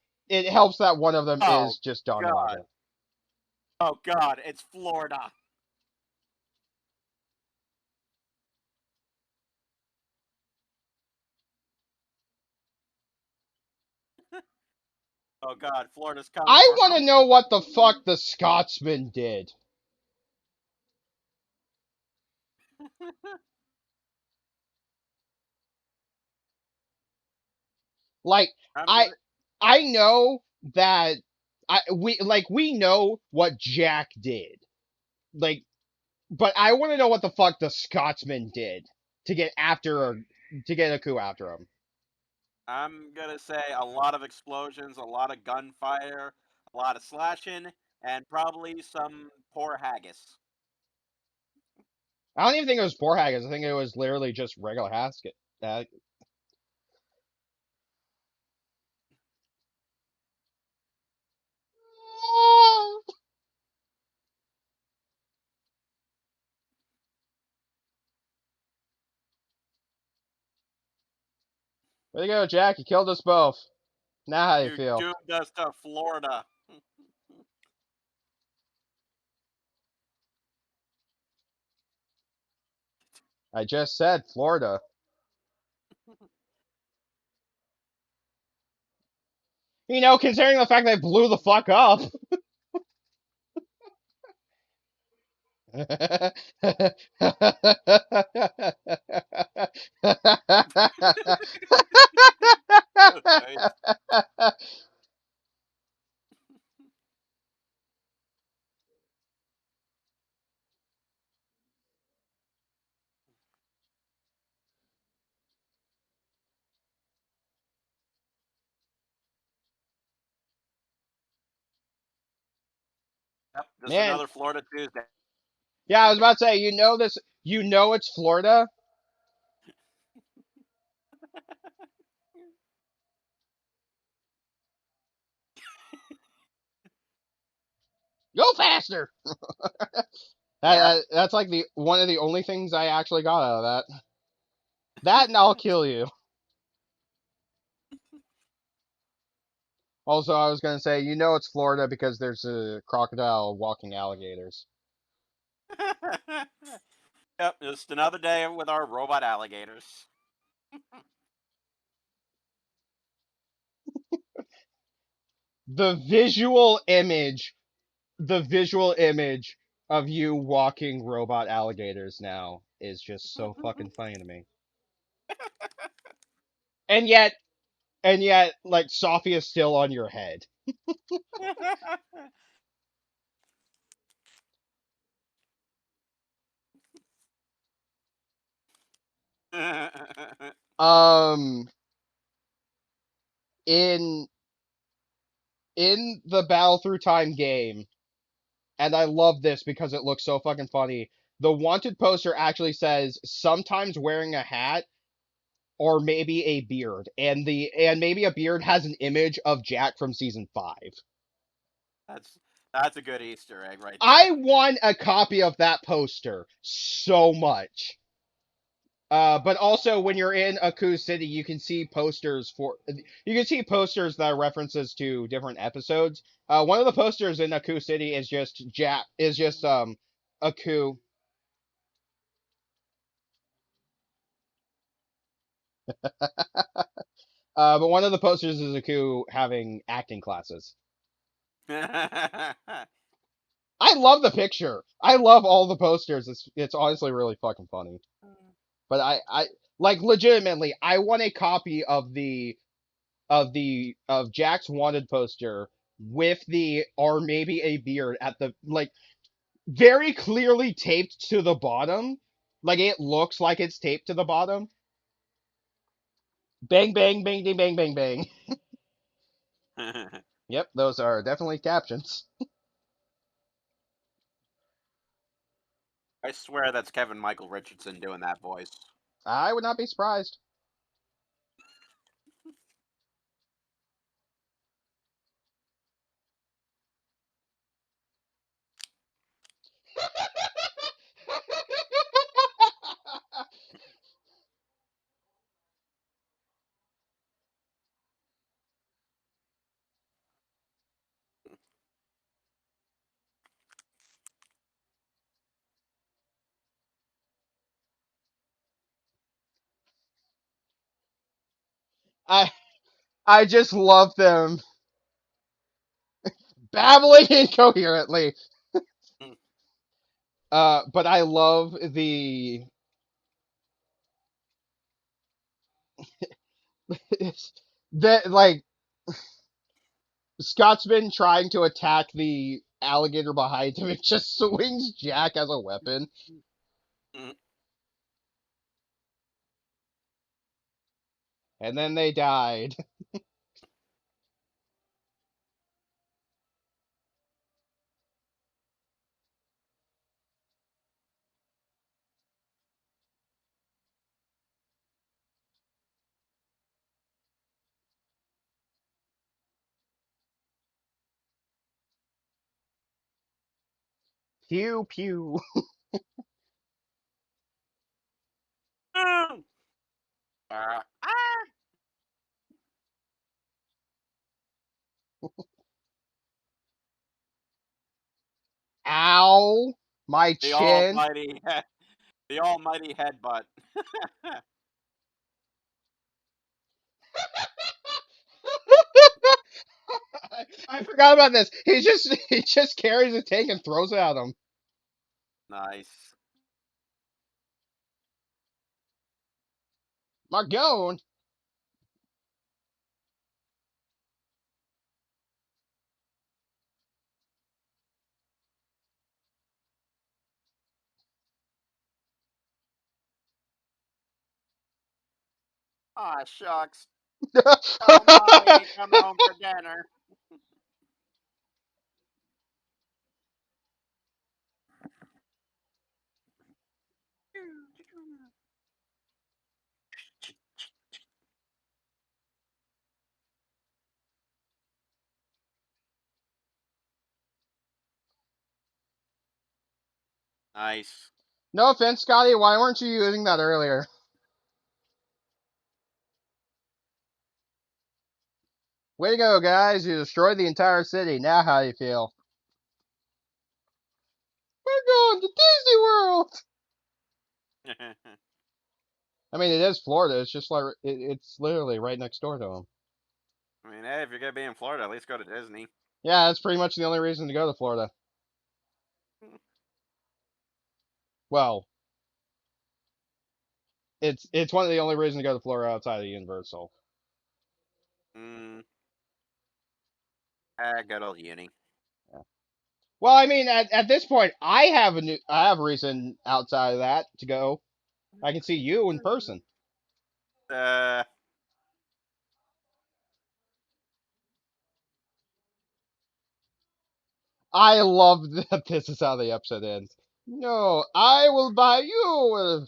one of them Oh is just Don god. Maga. Oh god, it's Florida. Oh god, Florida's coming I for want him. to know what the fuck the Scotsman did. Like I'm I gonna I know that we know what Jack did. Like, but I want to know what the fuck the Scotsman did to get after to get a coup after him. I'm gonna say a lot of explosions, a lot of gunfire, a lot of slashing, and probably some poor haggis. I don't even think it was poor haggis. I think it was literally just regular Hasket. Uh, Way to go, Jack! You killed us both. Now how do you You feel? doomed us to Florida. I just said Florida. You know, considering the fact they blew the fuck up. Nice. Yep, just Man, another Florida Tuesday. Yeah, I was about to say, you know this, you know it's Florida. Go faster. Yep. That's like the one of the only things I actually got out of that. That and I'll kill you. Also, I was gonna say, you know it's Florida because there's a crocodile walking alligators. Yep, just another day with our robot alligators. The visual image, the visual image of you walking robot alligators now is just so fucking funny to me. And yet, like Sophie is still on your head. Um, in the Battle Through Time game, and I love this because it looks so fucking funny. The wanted poster actually says sometimes wearing a hat or maybe a beard, and maybe a beard has an image of Jack from season 5. that's that's a good Easter egg right there. I want a copy of that poster so much. But also when you're in Aku City, you can see posters that are references to different episodes. One of the posters in Aku City is just Aku. But one of the posters is Aku having acting classes. I love the picture. I love all the posters. It's honestly really fucking funny. But I like legitimately, I want a copy of Jack's wanted poster with the or maybe a beard at the like very clearly taped to the bottom. Like it looks like it's taped to the bottom. Bang bang bang ding bang bang bang. Yep, those are definitely captions. I swear that's Kevin Michael Richardson doing that voice. I would not be surprised. I I just love them babbling incoherently. But I love that like Scotsman trying to attack the alligator behind him. It just swings Jack as a weapon, and then they died. Pew pew. Ow, my the chin. almighty, the almighty headbutt. I forgot about this. He just carries a tank and throws it at him. Nice. Margone. Aw, shucks. Oh, mommy, come home for dinner. Nice. No offense, Scotty. Why weren't you using that earlier? Way to go, guys! You destroyed the entire city. Now, how do you feel? We're going to Disney World. I mean, it is Florida. It's just like it's literally right next door to them. I mean, hey, if you're gonna be in Florida, at least go to Disney. Yeah, that's pretty much the only reason to go to Florida. Well, it's one of the only reasons to go to Florida outside of Universal. Mm, good old uni. Yeah. Well, I mean, at this point, I have a reason outside of that to go. I can see you in person. Uh, I love that this is how the episode ends. No, I will buy you.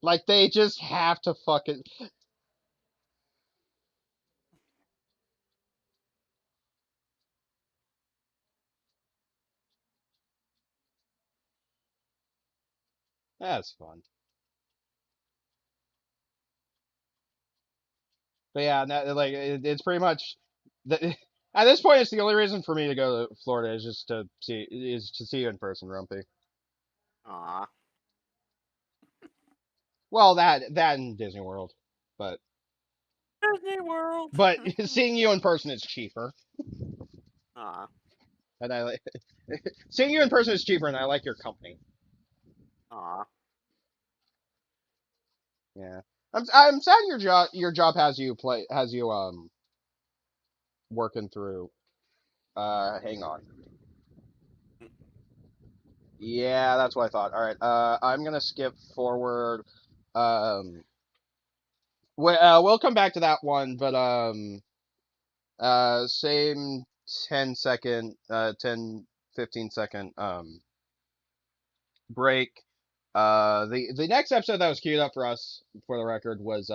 Like they just have to fucking. That's fun. But yeah, like it's pretty much. The, at this point, it's the only reason for me to go to Florida is to see you in person, Rumpy. aw. Well, that in Disney World, but Disney World. but seeing you in person is cheaper, Aw. and I like seeing you in person is cheaper, and I like your company. Aw. Yeah, I'm sad your job has you working through. Hang on. Yeah, that's what I thought. All right. I'm gonna skip forward. Um, we'll come back to that one, but same 10-second, 10, 15-second break. The next episode that was queued up for us, for the record, was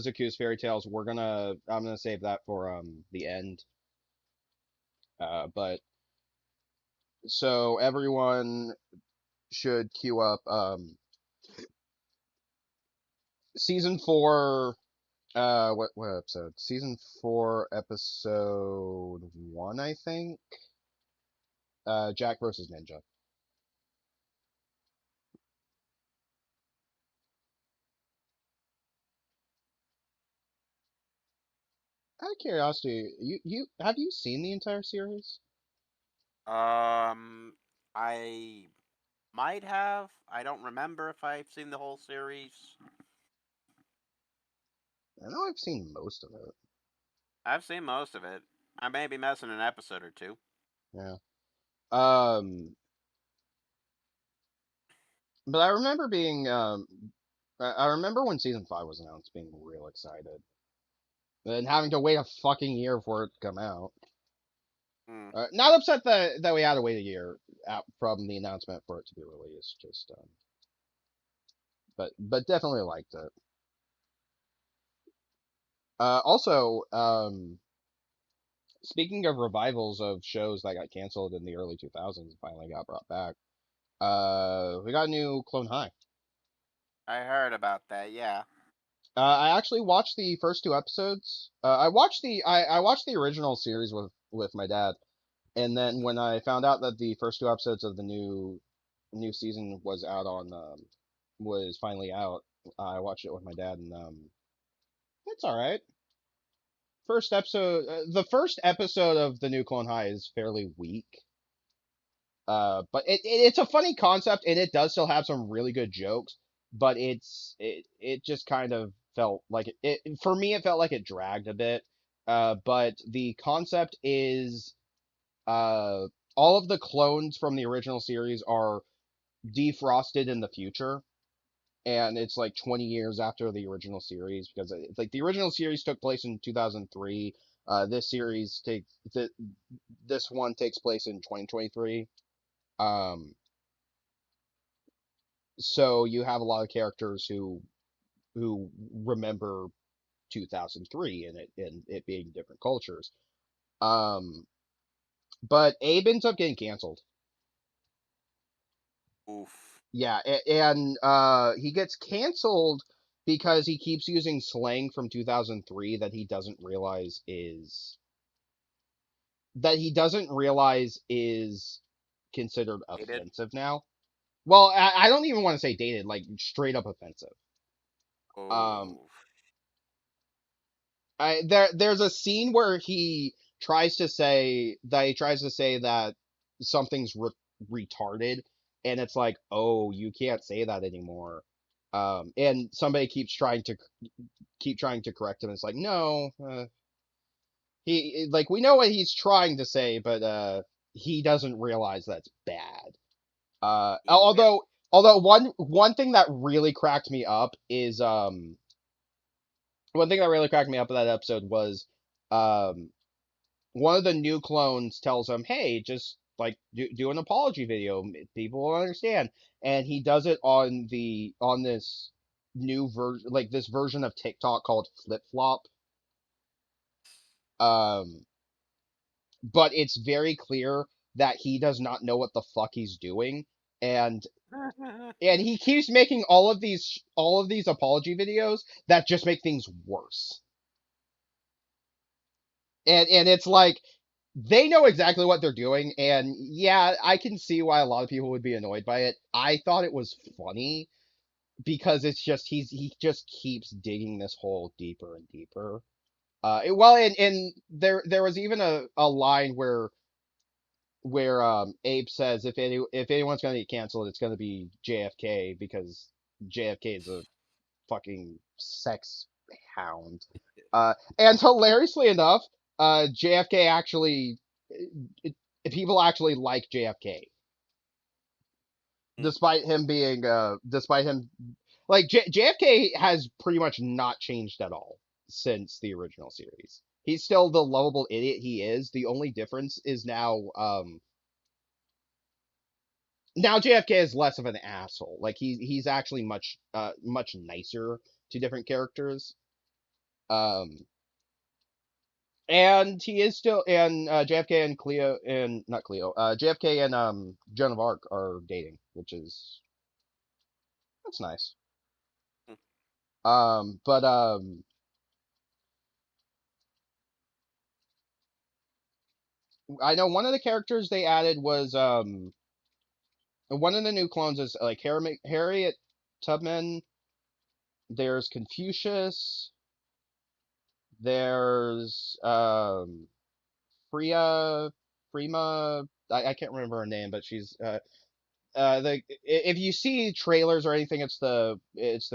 Accused Fairy Tales. I'm gonna save that for the end. But so everyone should queue up season 4. What episode? Season 4, episode 1, I think. Jack versus Ninja. Out of curiosity, you have you seen the entire series? Um, I might have. I don't remember if I've seen the whole series. I know I've seen most of it. I've seen most of it. I may be missing an episode or two. Yeah. Um, but I remember being I remember when season 5 was announced, being real excited, and having to wait a fucking year for it to come out. Hmm. Not upset that we had to wait a year out from the announcement for it to be released. Just but definitely liked it. Also, speaking of revivals of shows that got canceled in the early 2000s and finally got brought back, we got a new Clone High. I heard about that. Yeah. I actually watched the first 2 episodes. I watched the original series with my dad, and then when I found out that the first 2 episodes of the new season was finally out, I watched it with my dad, and it's all right. The first episode of the new Clone High is fairly weak. But it's a funny concept, and it does still have some really good jokes. But it just kind of felt like it for me. It felt like it dragged a bit. But the concept is uh all of the clones from the original series are defrosted in the future, and it's like 20 years after the original series because it's like the original series took place in 2003. This series takes this one takes place in 2023. Um, so you have a lot of characters who remember 2003 and it being different cultures. Um, but Abe ends up getting canceled. Oof. Yeah, and he gets canceled because he keeps using slang from 2003 that he doesn't realize is considered Hated. offensive now. Well, I don't even want to say dated, like straight up offensive. Um, Oh. there's a scene where he tries to say that something's retarded, and it's like, oh, you can't say that anymore. And somebody keep trying to correct him. It's like, no, he like we know what he's trying to say, but he doesn't realize that's bad. Yeah. Although one thing that really cracked me up is one thing that really cracked me up in that episode was um one of the new clones tells him, "Hey, just like do an apology video. People will understand." And he does it on this new version, like this version of TikTok called Flip Flop. Um, but it's very clear that he does not know what the fuck he's doing, and he keeps making all of these apology videos that just make things worse. And it's like they know exactly what they're doing, and yeah, I can see why a lot of people would be annoyed by it. I thought it was funny because it's just he just keeps digging this hole deeper and deeper. Well, and there was even a line where Abe says if anyone's gonna get canceled, it's gonna be JFK because JFK is a fucking sex hound. And hilariously enough, JFK actually, it, people actually like JFK, despite him, like JFK has pretty much not changed at all since the original series. He's still the lovable idiot he is. The only difference is now JFK is less of an asshole. Like he's actually much nicer to different characters. Um, and he is still and JFK and Cleo and not Cleo, JFK and Joan of Arc are dating, which is that's nice. But I know one of the characters they added was one of the new clones is like Harriet Tubman. There's Confucius. There's Freya Freema. I can't remember her name, but she's if you see trailers or anything, it's the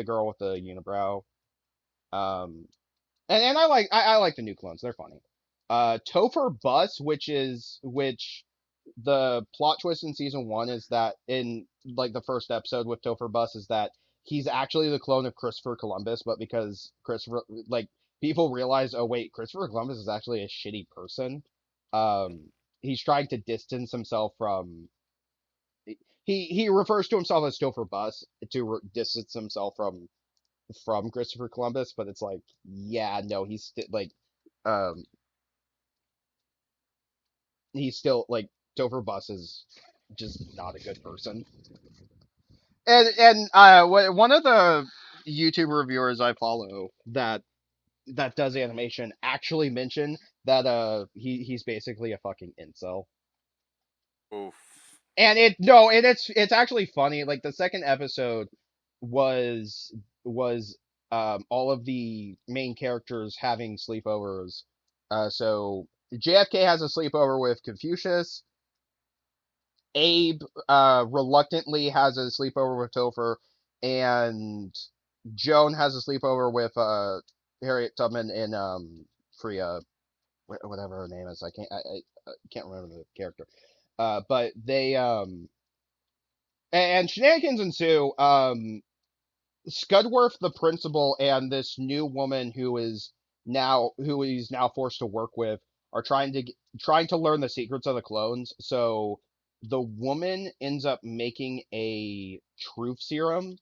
girl with the unibrow. Um, and I like the new clones. They're funny. Topher Bus, which the plot twist in season one is that in like the first episode with Topher Bus is that he's actually the clone of Christopher Columbus, but because Christopher like people realize, oh wait, Christopher Columbus is actually a shitty person. Um, he's trying to distance himself from he refers to himself as Topher Bus to distance himself from Christopher Columbus, but it's like, yeah, no, um, he's still like Topher Bus is just not a good person. One of the YouTube reviewers I follow that does animation actually mentioned that he's basically a fucking incel. Oof. And it no, and it's actually funny. Like the second episode was was all of the main characters having sleepovers. So JFK has a sleepover with Confucius. Abe reluctantly has a sleepover with Topher, and Joan has a sleepover with Harriet Tubman and Freya, whatever her name is. I can't remember the character. But they and shenanigans ensue. Scudworth, the principal, and this new woman who he's now forced to work with are trying to learn the secrets of the clones. So the woman ends up making a truth serum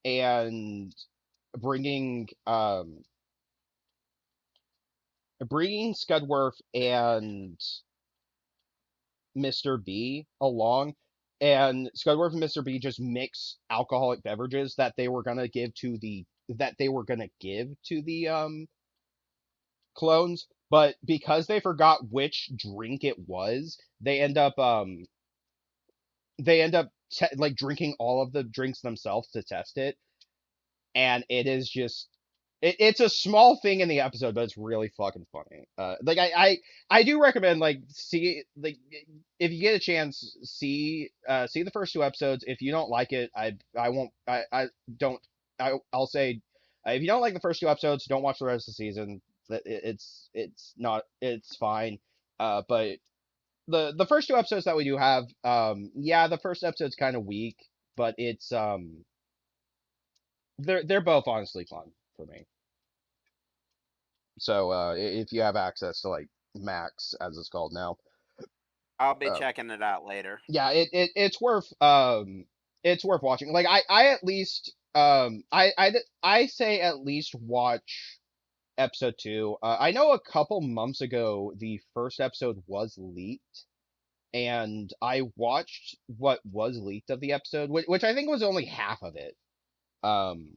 and bringing bringing Scudworth and Mr. B along. and Scudworth and Mr. B just mix alcoholic beverages that they were gonna give to the clones, but because they forgot which drink it was, they end up like drinking all of the drinks themselves to test it, and it is just it's a small thing in the episode, but it's really fucking funny. Like I do recommend like see like if you get a chance see the first two episodes. If you don't like it, I won't I don't I'll say if you don't like the first two episodes, don't watch the rest of the season. It's not it's fine. But the first two episodes that we do have, yeah, the first episode's kind of weak, but it's they're both honestly fun for me. So if you have access to like Max as it's called now, I'll be uh, checking it out later. yeah, it's worth watching. Like I at least I say at least watch episode two. I know a couple months ago the first episode was leaked, and I watched what was leaked of the episode, which I think was only half of it. Um,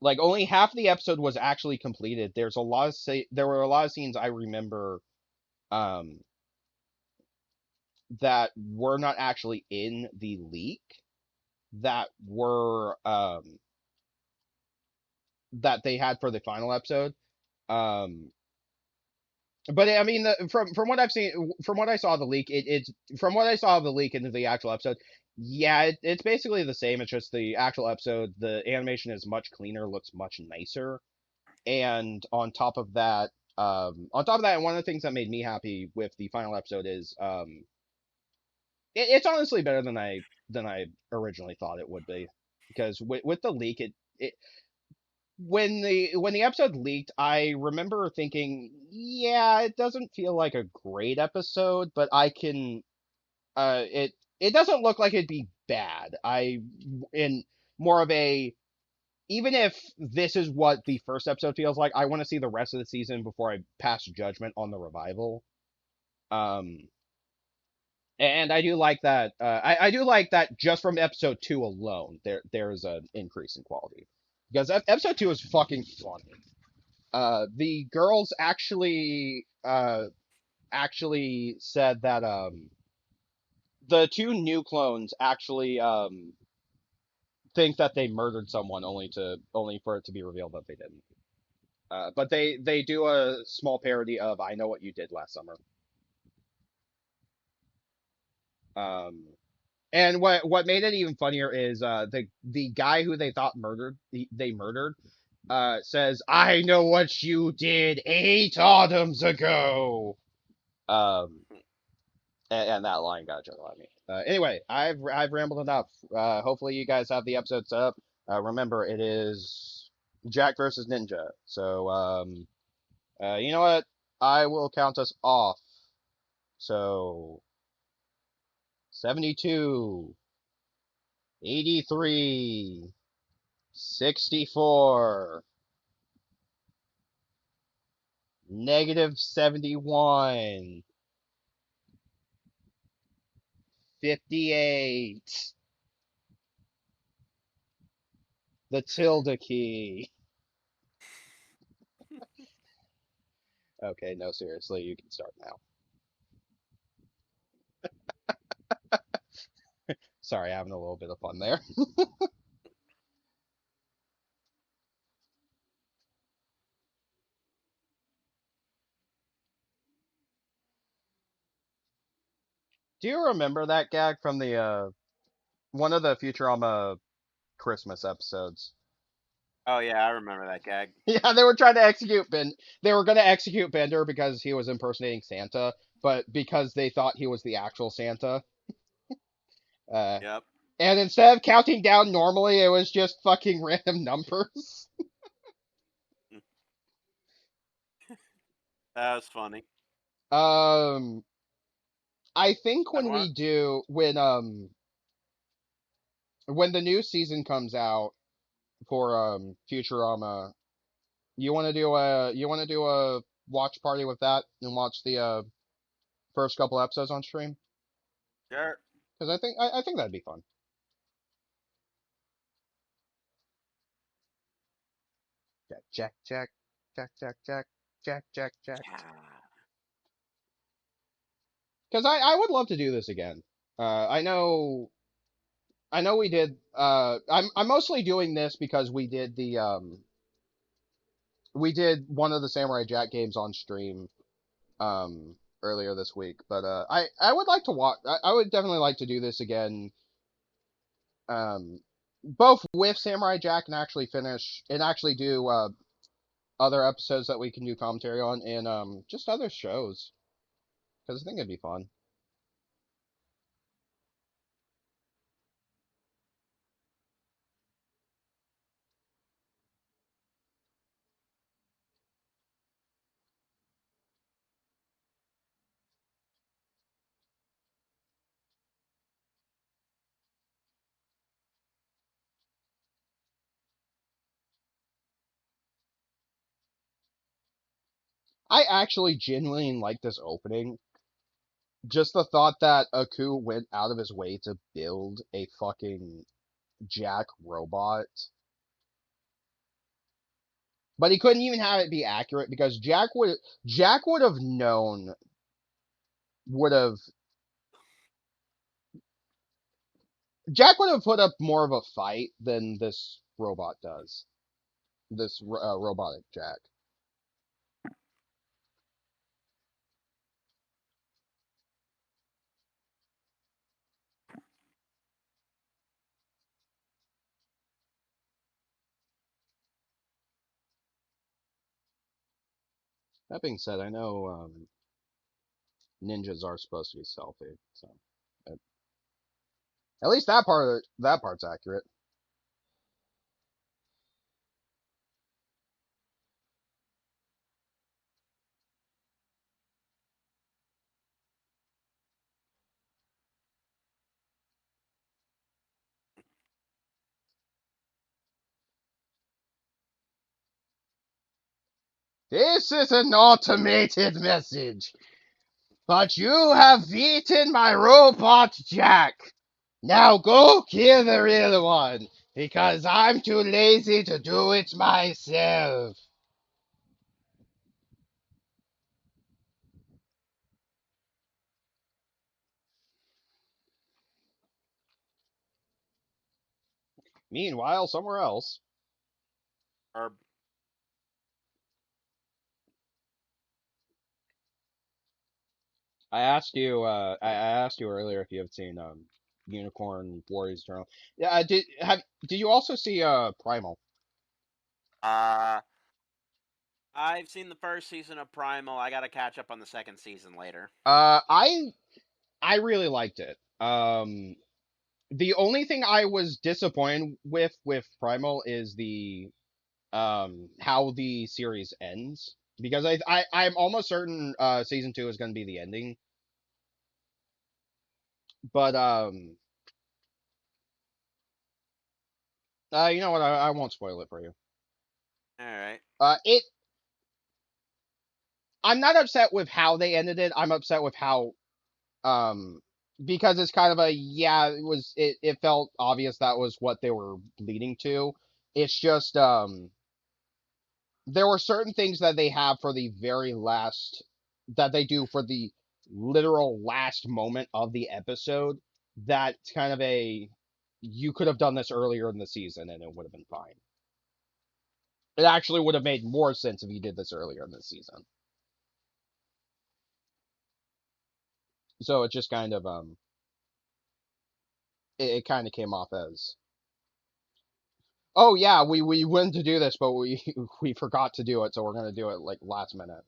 like only half of the episode was actually completed. There were a lot of scenes I remember um that were not actually in the leak that they had for the final episode. Um, but I mean, from what I've seen, from what I saw of the leak, it's from what I saw of the leak into the actual episode. Yeah, it's basically the same. It's just the actual episode. The animation is much cleaner, looks much nicer, and on top of that, one of the things that made me happy with the final episode is it's honestly better than I originally thought it would be, because with the leak, it when the episode leaked, I remember thinking, yeah, it doesn't feel like a great episode, but I can it doesn't look like it'd be bad. I in more of a even if this is what the first episode feels like, I want to see the rest of the season before I pass judgment on the revival. Um, and I do like that. I do like that just from episode two alone. There's an increase in quality because episode two is fucking funny. The girls actually said that the two new clones actually think that they murdered someone only for it to be revealed that they didn't. But they do a small parody of "I Know What You Did Last Summer." Um, and what made it even funnier is the guy who they thought they murdered says, "I know what you did 8 autumns ago." Um, and that line got a chuckle out of me. Anyway, I've rambled enough. Hopefully you guys have the episode set up. Remember, it is Jack versus Ninja. So you know what? I will count us off. So 72, 83, 64, -71, 58, the tilde key. Okay, no, seriously, you can start now. Sorry, having a little bit of fun there. Do you remember that gag from the one of the Futurama Christmas episodes? Oh yeah, I remember that gag. Yeah, they were trying to execute Ben. They were going to execute Bender because he was impersonating Santa, but because they thought he was the actual Santa, uh, Yep, and instead of counting down normally, it was just fucking random numbers. that was funny. Um, I think And what? when the new season comes out for Futurama, you want to do a watch party with that and watch the first couple episodes on stream? Sure. because I think that'd be fun. Jack, Jack, Jack, Jack, Jack, Jack, Jack, Jack. Yeah. Because I would love to do this again. I know we did. I'm mostly doing this because we did one of the Samurai Jack games on stream earlier this week. But I would like to watch. I would definitely like to do this again. Um, both with Samurai Jack and actually do other episodes that we can do commentary on, and just other shows because I think it'd be fun. I actually genuinely like this opening. Just the thought that Aku went out of his way to build a fucking Jack robot, but he couldn't even have it be accurate because Jack would have known would have Jack would have put up more of a fight than this robot does. This robotic Jack. That being said, I know ninjas are supposed to be stealthy, so at, at least that part's accurate. This is an automated message. But you have eaten my robot, Jack. Now go kill the real one, because I'm too lazy to do it myself. Meanwhile, somewhere else. Or I asked you earlier if you have seen Unicorn Warriors Journal. Yeah, did you also see Primal? uh, I've seen the first season of Primal. I gotta catch up on the second season later. Uh, I I really liked it. The only thing I was disappointed with Primal is the how the series ends because I'm almost certain season 2 is going to be the ending, but you know what, I won't spoil it for you. All right. It I'm not upset with how they ended it. I'm upset with how um because it's kind of a, yeah, it felt obvious that was what they were leading to. It's just there were certain things that they have for the very last that they do for the literal last moment of the episode that's kind of a, you could have done this earlier in the season and it would have been fine. It actually would have made more sense if you did this earlier in the season. So it just kind of it kind of came off as, oh yeah, we went to do this but we we forgot to do it, so we're going to do it like last minute.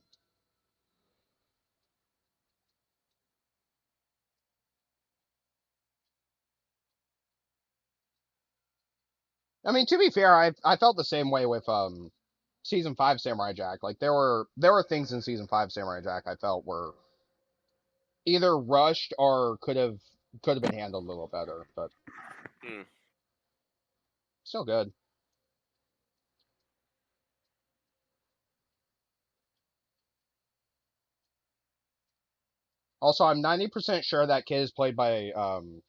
I mean, to be fair, I felt the same way with season 5 Samurai Jack. Like there were things in season 5 Samurai Jack I felt were either rushed or could have been handled a little better, but Hmm. still good. Also, I'm 90% sure that kid is played by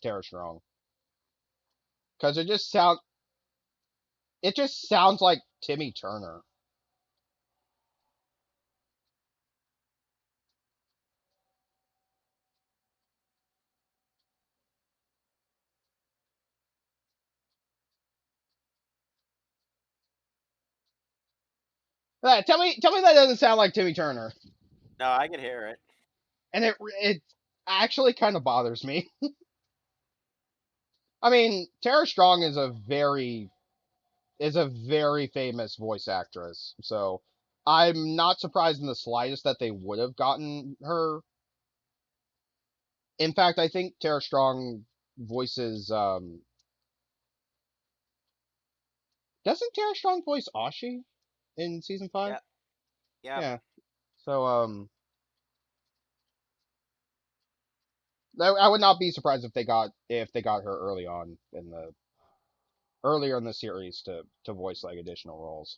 Tara Strong because it just sounds like Timmy Turner. Tell me that doesn't sound like Timmy Turner, No, I can hear it. and it actually kind of bothers me. I mean, Tara Strong is a very famous voice actress, so I'm not surprised in the slightest that they would have gotten her. In fact, I think Tara Strong voices doesn't Tara Strong voice Ashi in season 5? Yep. Yep. Yeah. So I would not be surprised if they got her earlier in the series to voice like additional roles.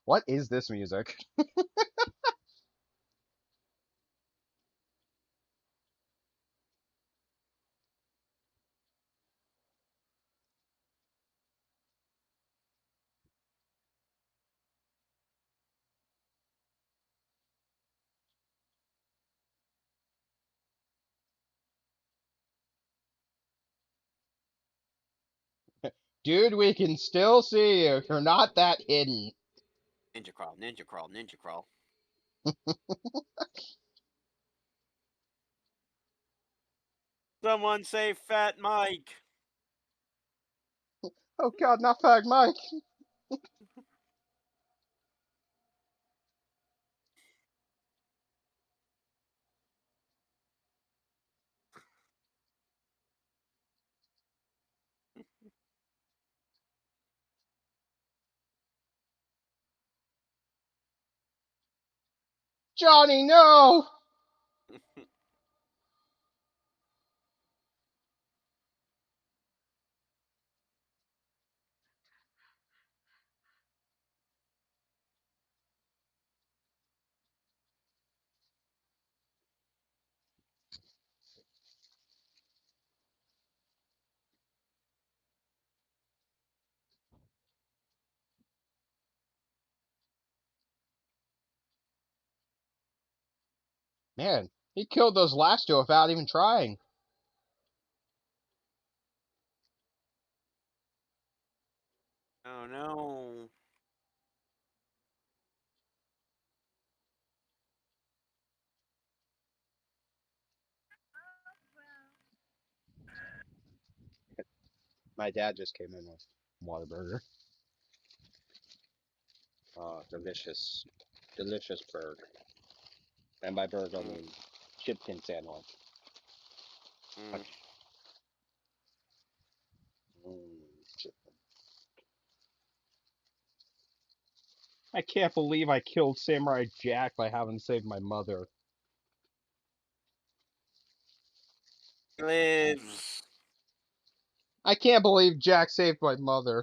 What is this music? Dude, we can still see you. You're not that hidden. Ninja crawl, ninja crawl, ninja crawl. Someone say Fat Mike. Oh god, not Fag Mike. Johnny, no! Man, he killed those last two without even trying. Oh no. My dad just came in with Whataburger. Delicious. Delicious burger. And by burger, I Mm, mean chicken sandwich. mm. Mm, I can't believe I killed Samurai Jack by having saved my mother. He lives. I can't believe Jack saved my mother.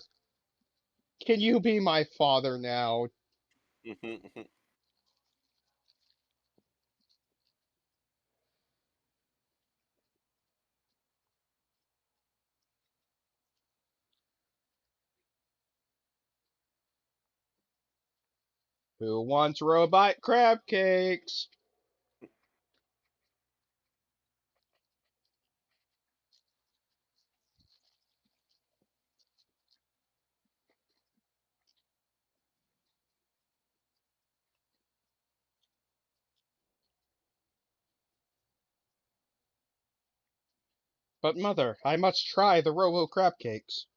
Can you be my father now? Who wants robot crab cakes? But mother, I must try the robo crab cakes.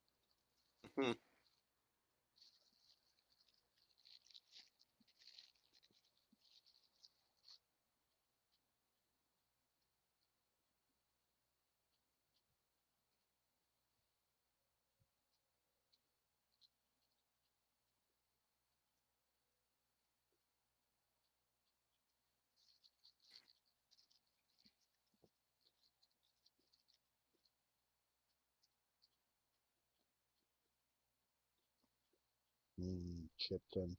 Chicken.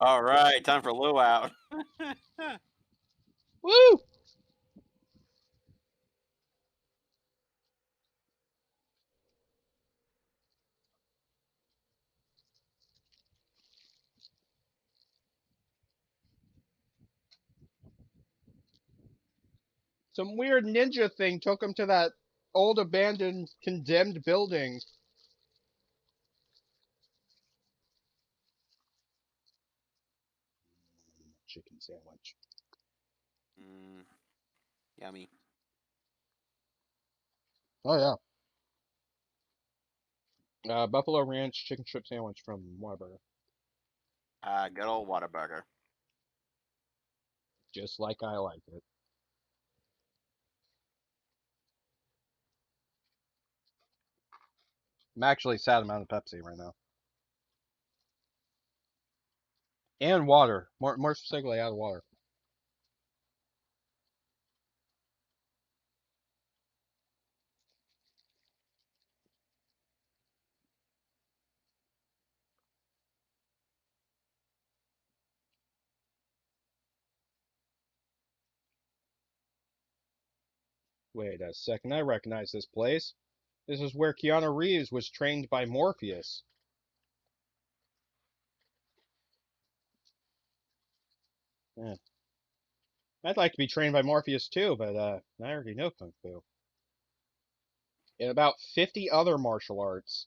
All right, time for luau. Woo! Some weird ninja thing took him to that old abandoned condemned building. Chicken sandwich. Mm, yummy. Oh yeah. Buffalo Ranch chicken strip sandwich from Whataburger. Good old Whataburger. Just like I like it. I'm actually sad I'm out of Pepsi right now. And water. More specifically out of water. Wait a second, I recognize this place. This is where Keanu Reeves was trained by Morpheus. Yeah. I'd like to be trained by Morpheus too, but I already know Kung Fu. And about 50 other martial arts.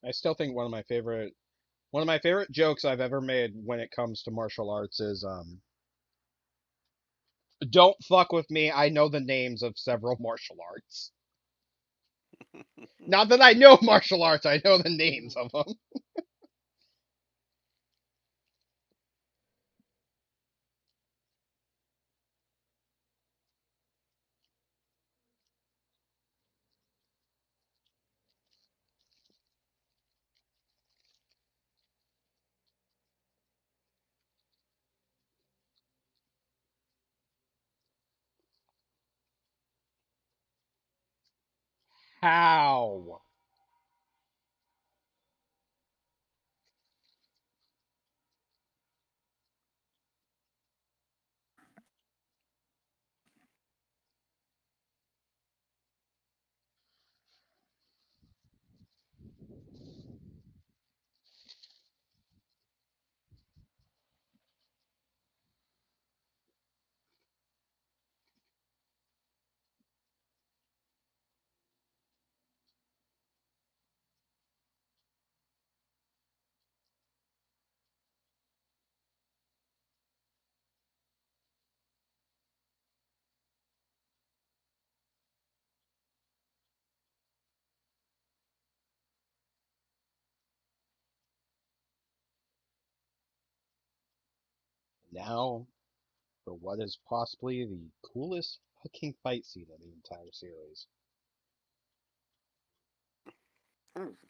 I still think one of my favorite jokes I've ever made when it comes to martial arts is don't fuck with me, I know the names of several martial arts. Not that I know martial arts, I know the names of them. How? Now for what is possibly the coolest fucking fight scene of the entire series.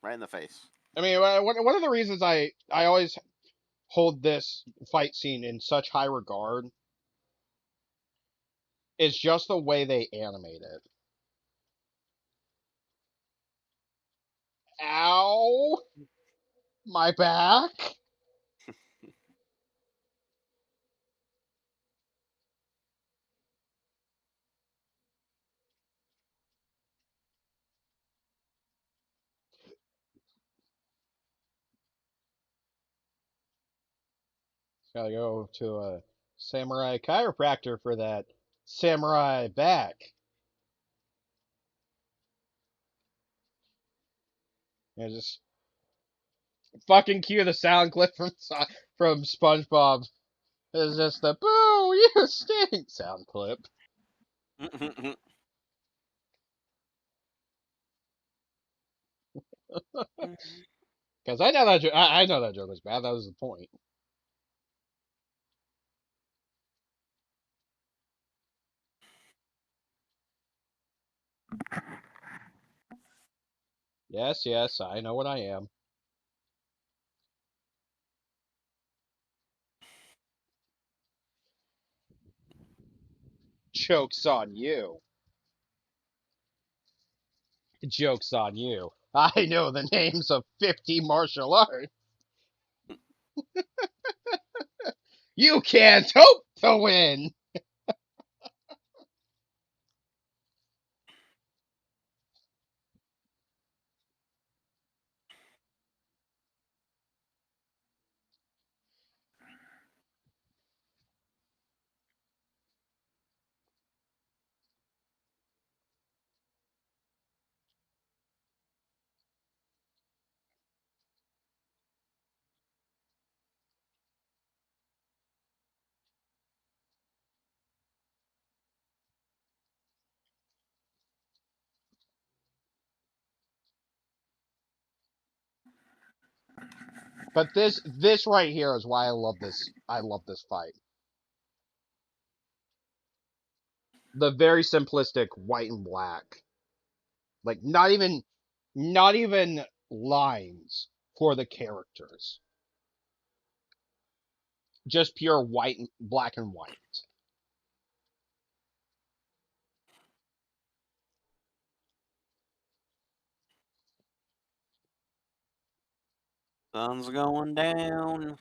Right in the face. I mean, one of the reasons I always hold this fight scene in such high regard is just the way they animate it. Ow! My back! Gotta go to a samurai chiropractor for that samurai back. Yeah, just fucking cue the sound clip from SpongeBob. It's just the boo, you stink sound clip. Because I know that I know that joke was bad. That was the point. Yes, yes, I know what I am. Joke's on you. Joke's on you. I know the names of 50 martial arts. You can't hope to win. But this right here is why I love this. I love this fight. The very simplistic white and black. Like not even lines for the characters. Just pure white and black and white. Sun's going down.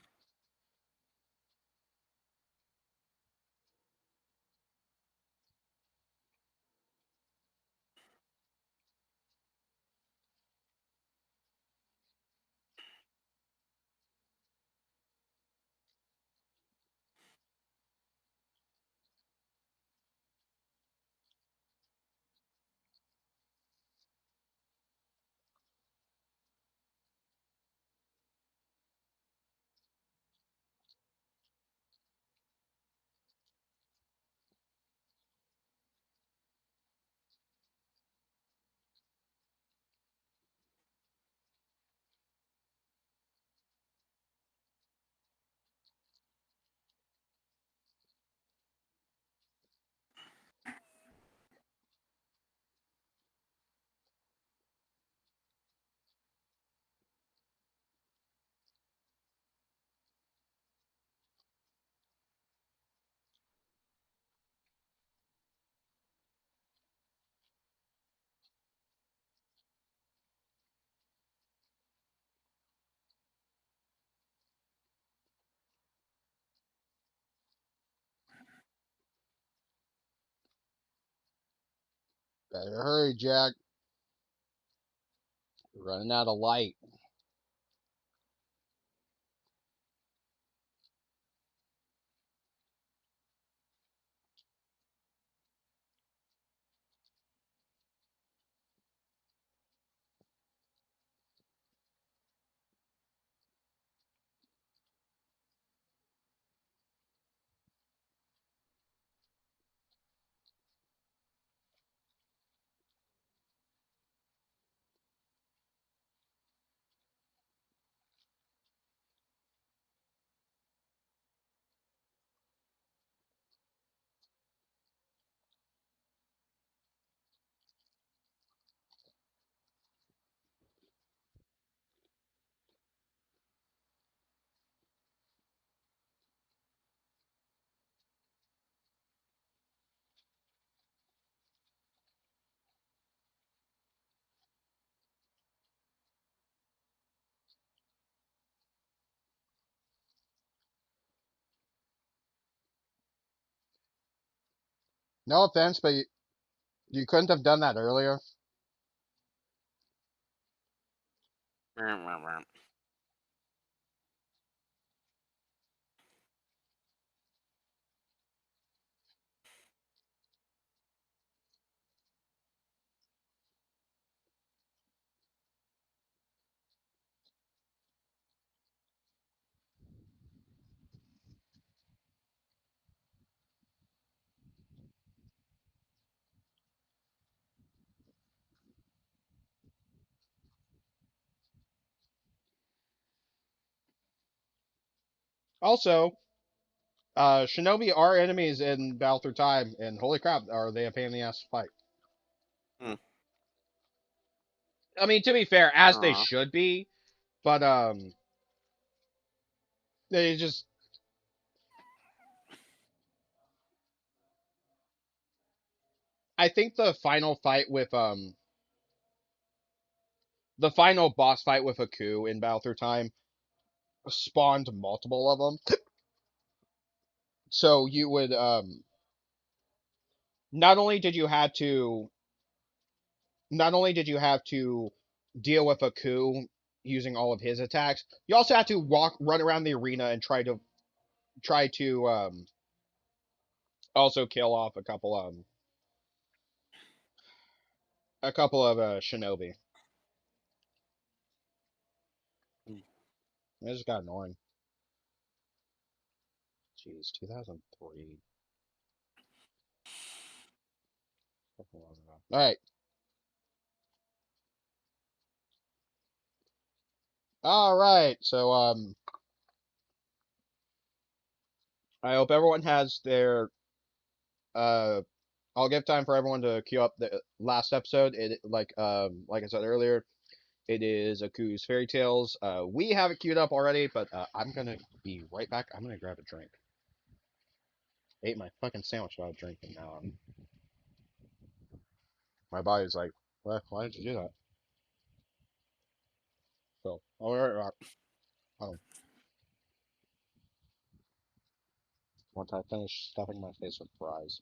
Better hurry, Jack. You're running out of light. No offense, but you couldn't have done that earlier. Also, Shinobi are enemies in Battle Through Time, and holy crap, are they a pain in the ass to fight? Hmm. I mean, to be fair, as they Aw. should be, but they just. I think the final boss fight with Aku in Battle Through Time spawned multiple of them. So you would not only did you have to not only did you have to deal with Aku using all of his attacks, you also had to run around the arena and try to also kill off a couple of shinobi. It just got annoying. Jeez, 2003. All right, all right. So I hope everyone has their uh. I'll give time for everyone to queue up the last episode. It like I said earlier, it is Aku's Fairy Tales. We have it queued up already, but I'm gonna be right back. I'm gonna grab a drink. Ate my fucking sandwich without drinking. Now my body's like, why did you do that? So, all right, um, once I finish stuffing my face with fries.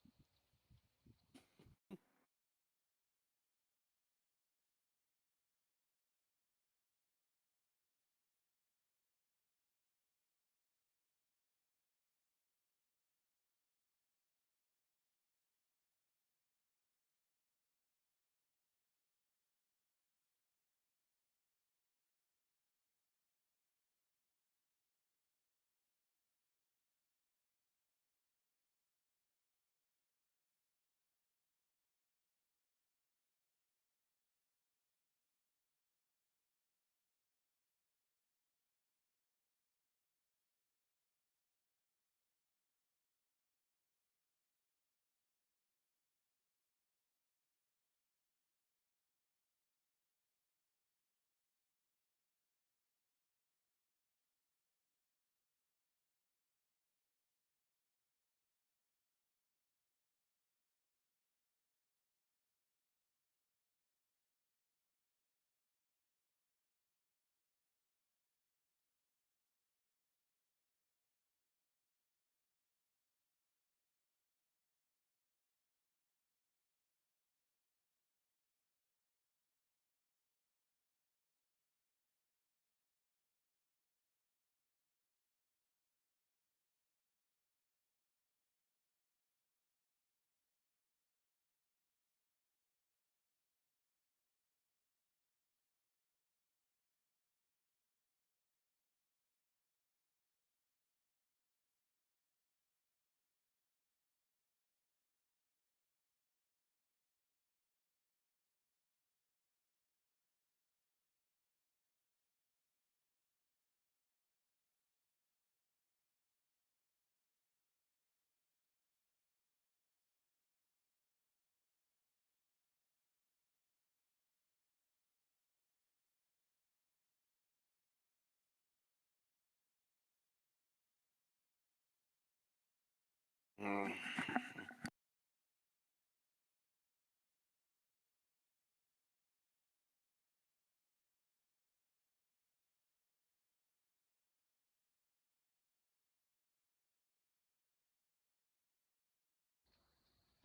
Mm.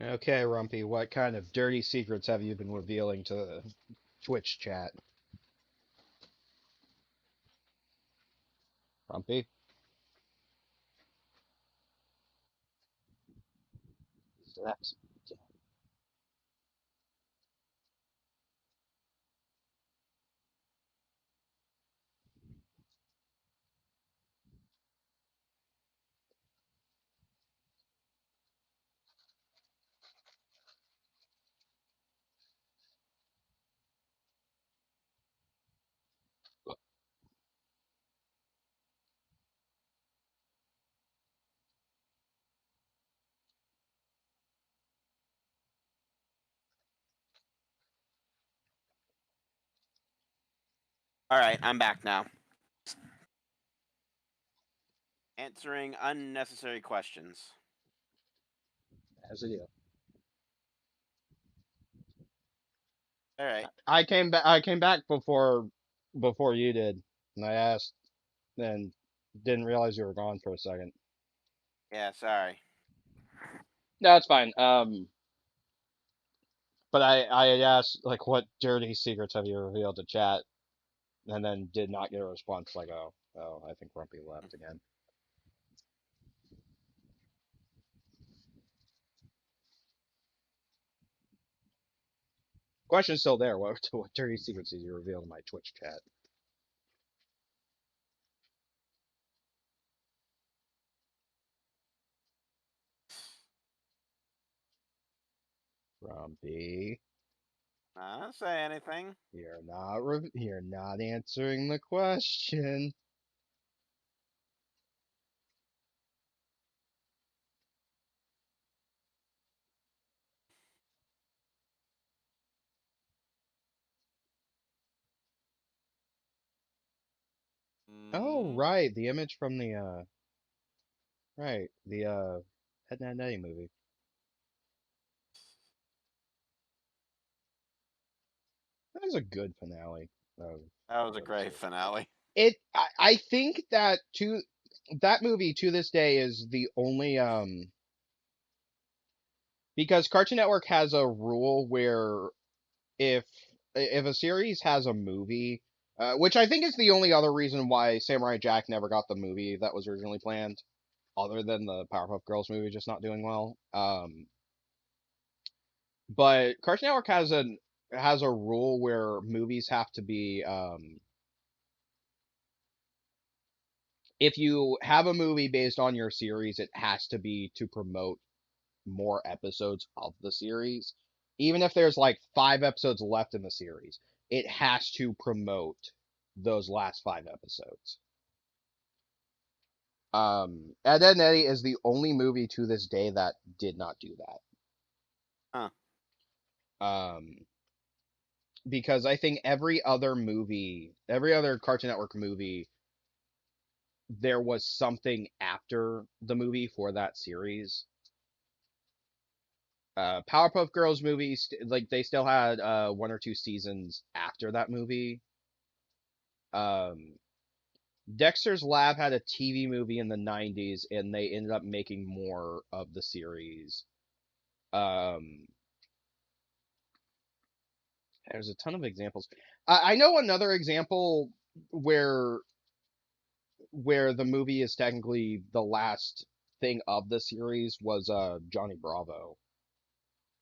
Okay, Rumpy, what kind of dirty secrets have you been revealing to the Twitch chat? Rumpy? That's All right, I'm back now. Answering unnecessary questions. As it is. All right. I came back before you did, and I asked, and didn't realize you were gone for a second. Yeah, sorry. No, it's fine. But I had asked like, what dirty secrets have you revealed to chat, and then did not get a response. Like, oh, I think Grumpy left again. Question's still there. What dirty secrets did you reveal to my Twitch chat? Grumpy, I don't say anything. you're not answering the question. Oh, Mm, right, the image from the right, the Ed and Eddie movie. That was a good finale that was of a great episode. finale. I think that that movie to this day is the only because Cartoon Network has a rule where if if a series has a movie, which I think is the only other reason why Samurai Jack never got the movie that was originally planned, other than the Powerpuff Girls movie just not doing well. But Cartoon Network has a rule where movies have to be if you have a movie based on your series, it has to be to promote more episodes of the series. Even if there's like 5 episodes left in the series, it has to promote those last 5 episodes. Ed, Edd n Eddy is the only movie to this day that did not do Huh. that. Because I think every other movie, every other Cartoon Network movie, there was something after the movie for that series. Powerpuff Girls movies, like they still had 1 or 2 seasons after that movie. Um, Dexter's Lab had a TV movie in the 90s, and they ended up making more of the series. Um, there's a ton of examples. I know another example where the movie is technically the last thing of the series was Johnny Bravo,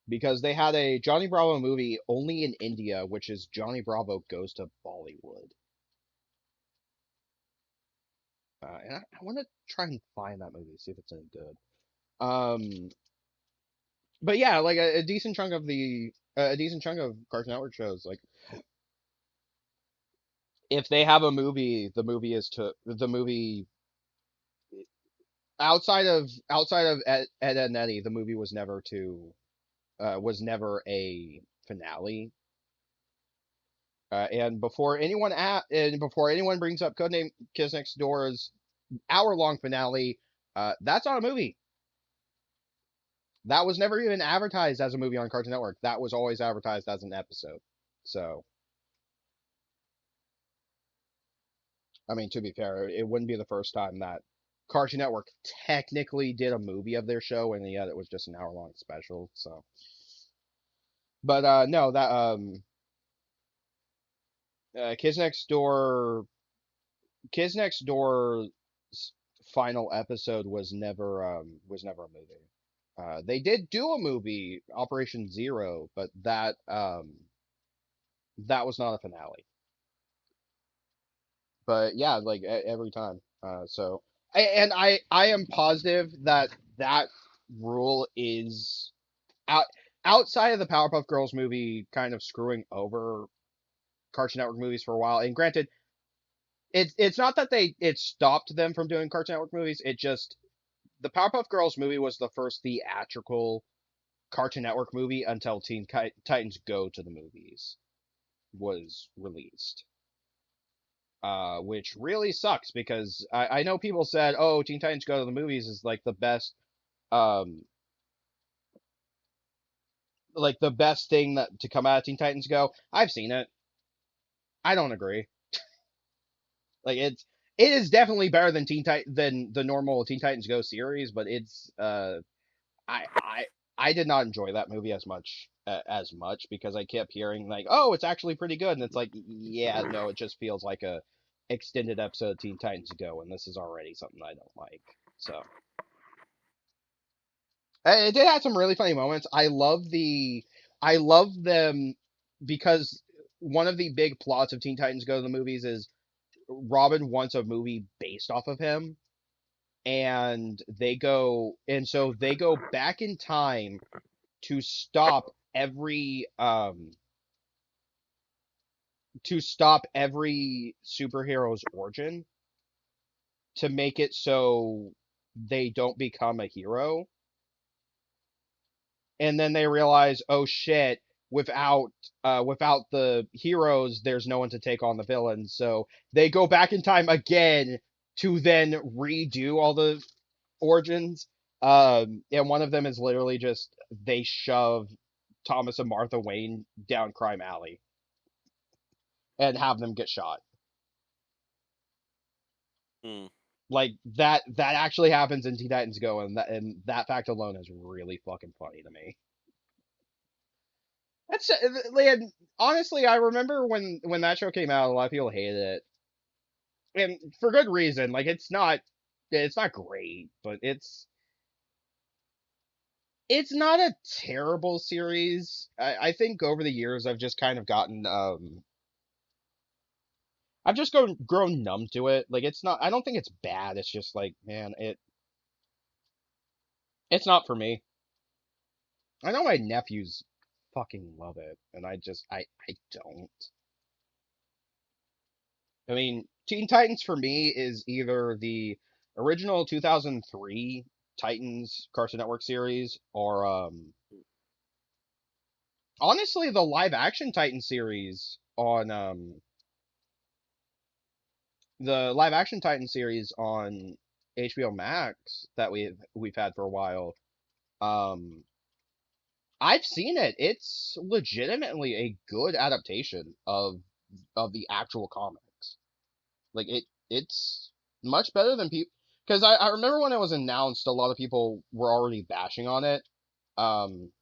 because they had a Johnny Bravo movie only in India, which is Johnny Bravo Goes to Bollywood. And I want to try and find that movie, see if it's any good. But yeah, like a decent chunk of a decent chunk of Cartoon Network shows, like if they have a movie, the movie outside of Ed, Edd n Eddy, the movie was never a finale. And before anyone brings up Codename Kids Next Door's hour-long finale, that's not a movie. That was never even advertised as a movie on Cartoon Network. That was always advertised as an episode. So, I mean, to be fair, it wouldn't be the first time that Cartoon Network technically did a movie of their show, and yet it was just an hour-long special. So, but no, that Kids Next Door, Kids Next Door's final episode was never a movie. They did do a movie, Operation Zero, but that was not a finale. But yeah, like every time. So and I am positive that that rule is out outside of the Powerpuff Girls movie kind of screwing over Cartoon Network movies for a while. And granted, it's not that it stopped them from doing Cartoon Network movies. It just the Powerpuff Girls movie was the first theatrical Cartoon Network movie until Titans Go to the movies was released. which really sucks because I know people said, "Oh, Teen Titans Go to the Movies is um, like the best thing that to come out of Teen Titans Go." I've seen it. I don't agree. Like it is definitely better than than the normal Teen Titans Go series, but I I I did not enjoy that movie as much because I kept hearing like, "Oh, it's actually pretty good," and it's like, yeah, no, it just feels like a extended episode of Teen Titans Go, and this is already something I don't like. So it did have some really funny moments. I love them because one of the big plots of Teen Titans Go to the movies is Robin wants a movie based off of him, and so they go back in time to stop every superhero's origin to make it so they don't become a hero. And then they realize, oh shit, without the heroes, there's no one to take on the villains. So they go back in time again to then redo all the origins. And one of them is literally just they shove Thomas and Martha Wayne down crime alley and have them get shot. Hmm. Like that actually happens in Teen Titans Go, and that fact alone is really fucking funny to me. That's like, honestly, I remember when that show came out, a lot of people hated it, and for good reason. Like it's not great, but it's not a terrible series. I think over the years I've just kind of I've just grown numb to it. Like it's not I don't think it's bad. It's just like, man, it's not for me. I know my nephews fucking love it, and I don't. I mean, Teen Titans for me is either the original 2003 Titans Cartoon Network series or honestly the live action Titan series on the live action Titan series on HBO Max that we've had for a while. Um I've seen it. It's legitimately a good adaptation of the actual comics. Like it's much better than people because I remember when it was announced, a lot of people were already bashing on it. Um,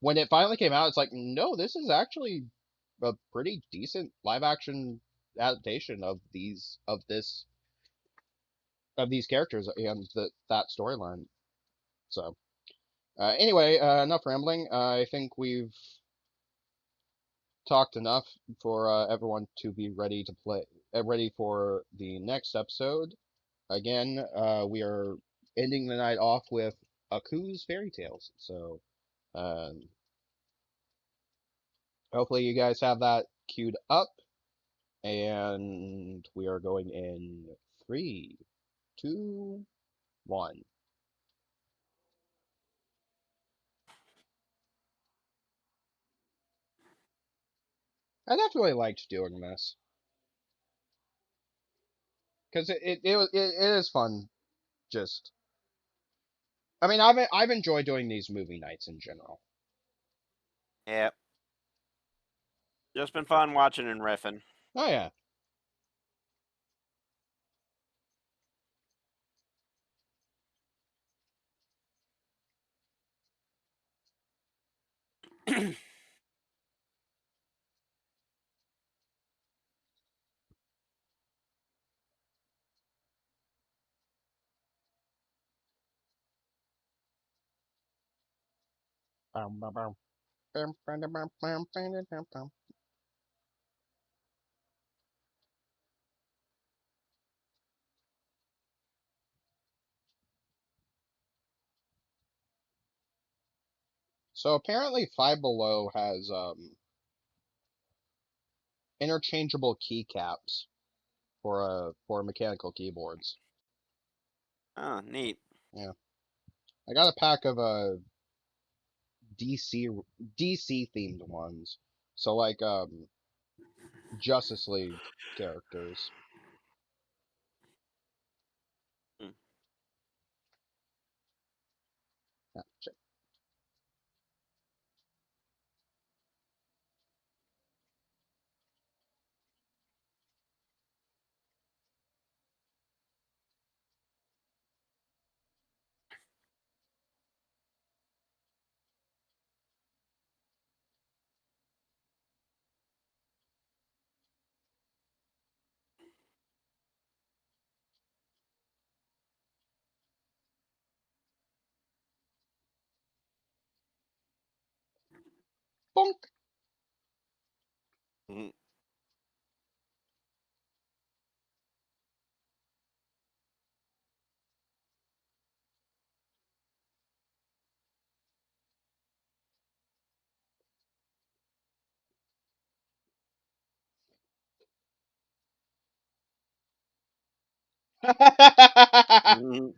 when it finally came out, it's like, no, this is actually a pretty decent live action adaptation of these characters and that storyline. So anyway, enough rambling. I think we've talked enough for everyone to be ready for the next episode. Again, we are ending the night off with Aku's Fairy Tales. So, um, hopefully, you guys have that queued up. And we are going in three, two, one. I definitely liked doing this because it is fun. Just, I mean, I've enjoyed doing these movie nights in general. Yeah, just been fun watching and riffing. Oh yeah. So apparently, Five Below has interchangeable keycaps for mechanical keyboards. Oh, neat. Yeah, I got a pack of DC DC themed ones. So like Justice League characters. Bonk. Mhm. Mhm.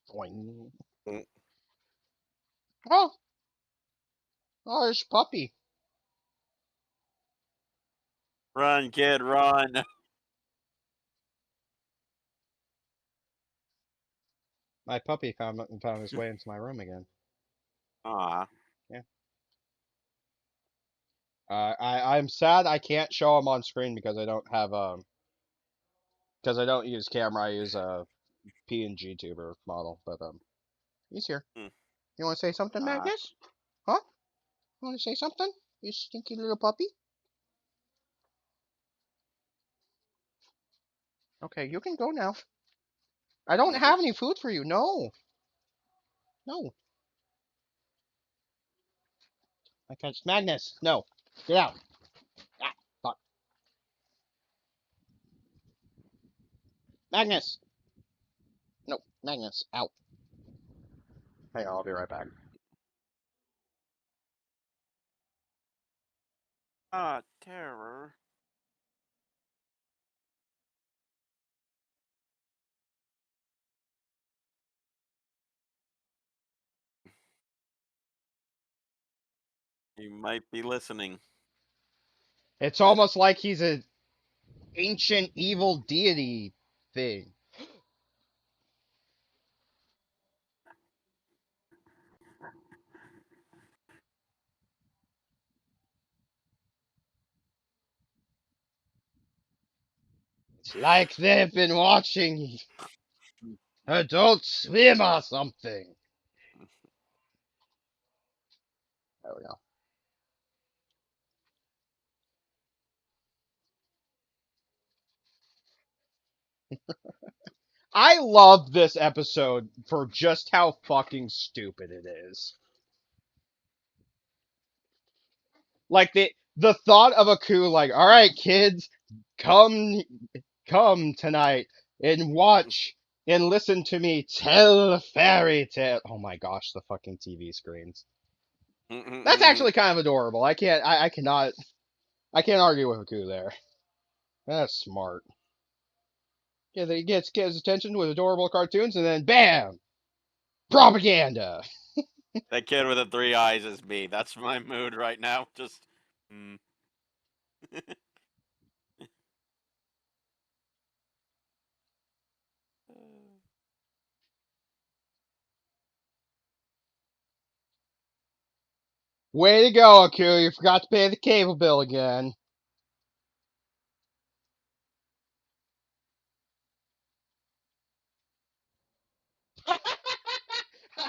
Boing. Mhm. Oh, oh, there's puppy. Run, kid, run. My puppy found his way into my room again. Aw. Yeah. I'm sad I can't show him on screen because I don't have because I don't use camera. I use a PNG tuber model, but he's here. Mm. You want to say something, Aw. Magnus? Huh? You want to say something? You stinky little puppy? Okay, you can go now. I don't have any food for you. No, no. I catch Magnus. No, get out. Ah, fuck. Magnus. No, Magnus. Out. Hang on, I'll be right back. Ah, terror. You might be listening. It's almost like he's an ancient evil deity thing. It's like they've been watching Adult Swim or something. There we go. I love this episode for just how fucking stupid it is. Like the thought of a coup, like, all right, kids, come come tonight and watch and listen to me tell a fairy tale. Oh my gosh, the fucking TV screens. That's actually kind of adorable. I can't argue with a coup there. That's smart. Yeah, he gets his attention with adorable cartoons, and then bam, propaganda. That kid with the three eyes is me. That's my mood right now. Just. Mm. Way to go, Aku! You forgot to pay the cable bill again.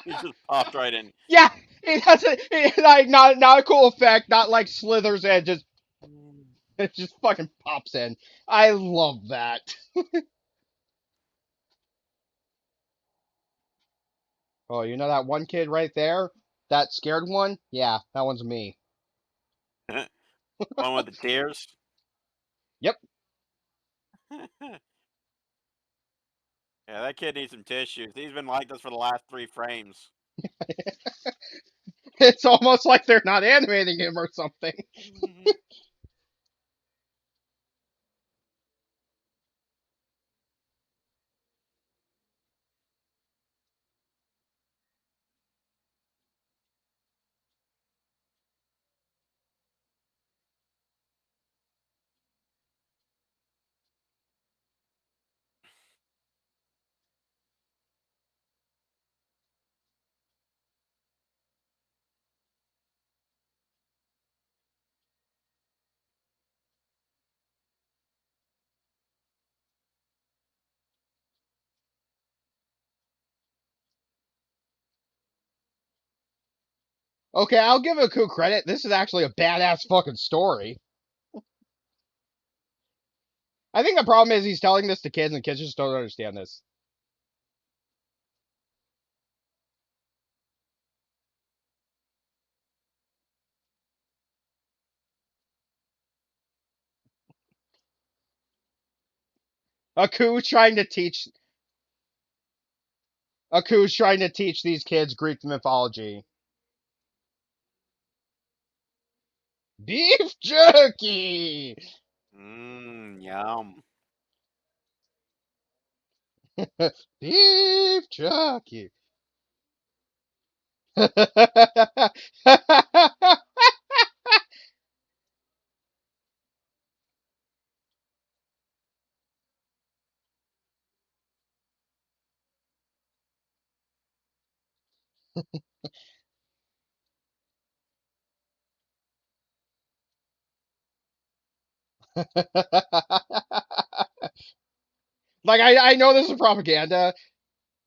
He just popped right in. Yeah, it has like not a cool effect, not like slithers in, just it just fucking pops in. I love that. Oh, you know that one kid right there, that scared one? Yeah, that one's me. One with the tears. Yep. Yeah, that kid needs some tissues. He's been like this for the last three frames. It's almost like they're not animating him or something. Okay, I'll give Aku credit. This is actually a badass fucking story. I think the problem is he's telling this to kids, and kids just don't understand this. Aku's trying to teach. Aku's trying to teach these kids Greek mythology. Beef jerky. Yum. Beef jerky. Like I know this is propaganda,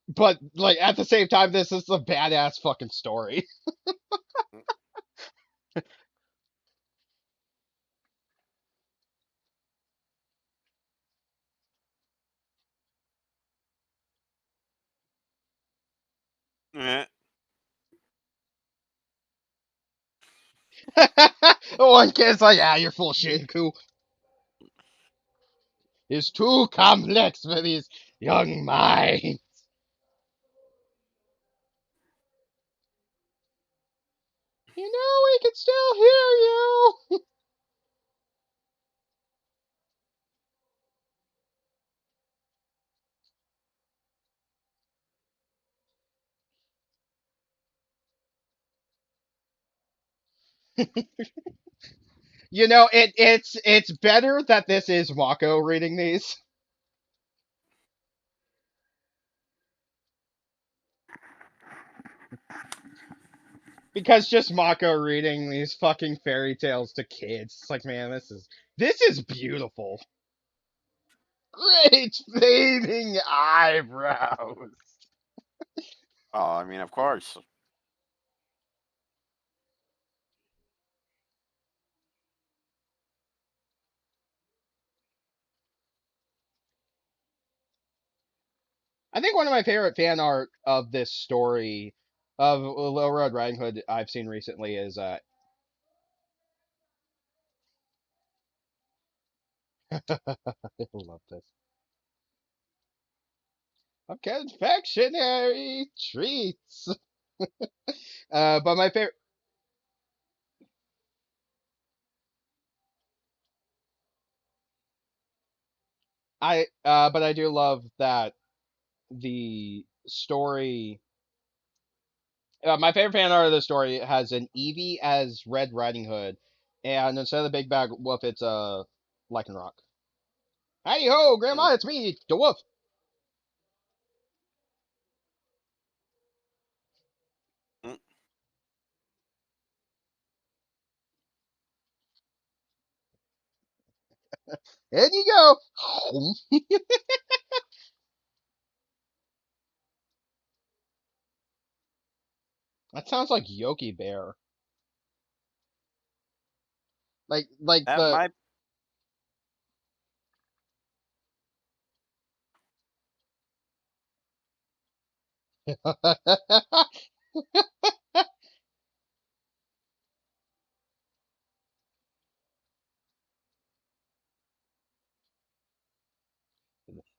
but like at the same time, this is a badass fucking story. Eh. One kid's like, "Yeah, you're full of shit, Aku. It's too complex for these young minds." You know, we can still hear you. You know, it's better that this is Mako reading these because just Mako reading these fucking fairy tales to kids. It's like, man, this is beautiful. Great fading eyebrows. Oh, I mean, of course. I think one of my favorite fan art of this story of Little Red Riding Hood I've seen recently is I love this. A confectionery treats. But my favorite but I do love that the story. My favorite fan art of the story has an Eevee as Red Riding Hood, and instead of the big bad wolf, it's a Lycanroc. Howdy ho, Mm, Grandma, it's me, the wolf. mm, In you go. That sounds like Yogi Bear. Like that the might.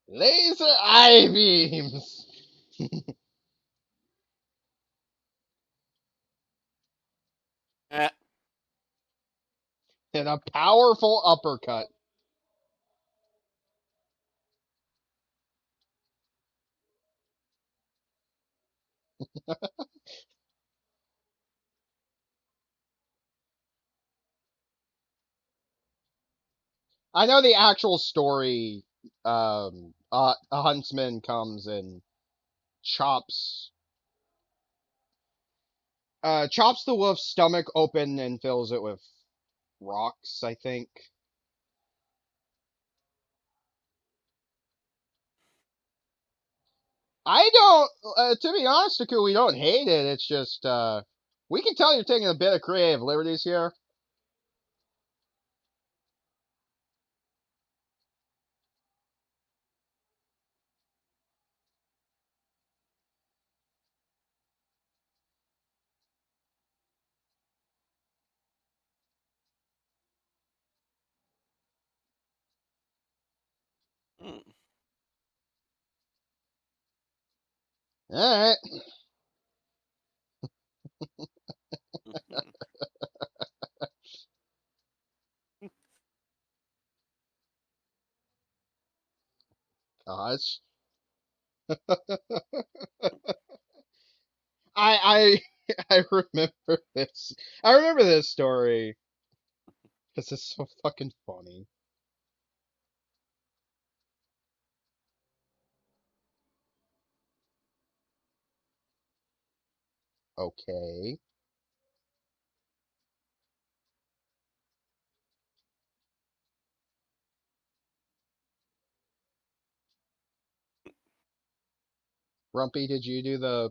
laser eye beams Eh. and a powerful uppercut. I know the actual story. A huntsman comes and chops chops the wolf's stomach open and fills it with rocks. I think. I don't. To be honest, Taku, we don't hate it. It's just We can tell you're taking a bit of creative liberties here. Mm. All right. Gosh. I remember this. I remember this story because it's so fucking funny. Okay. Rumpy, did you do the?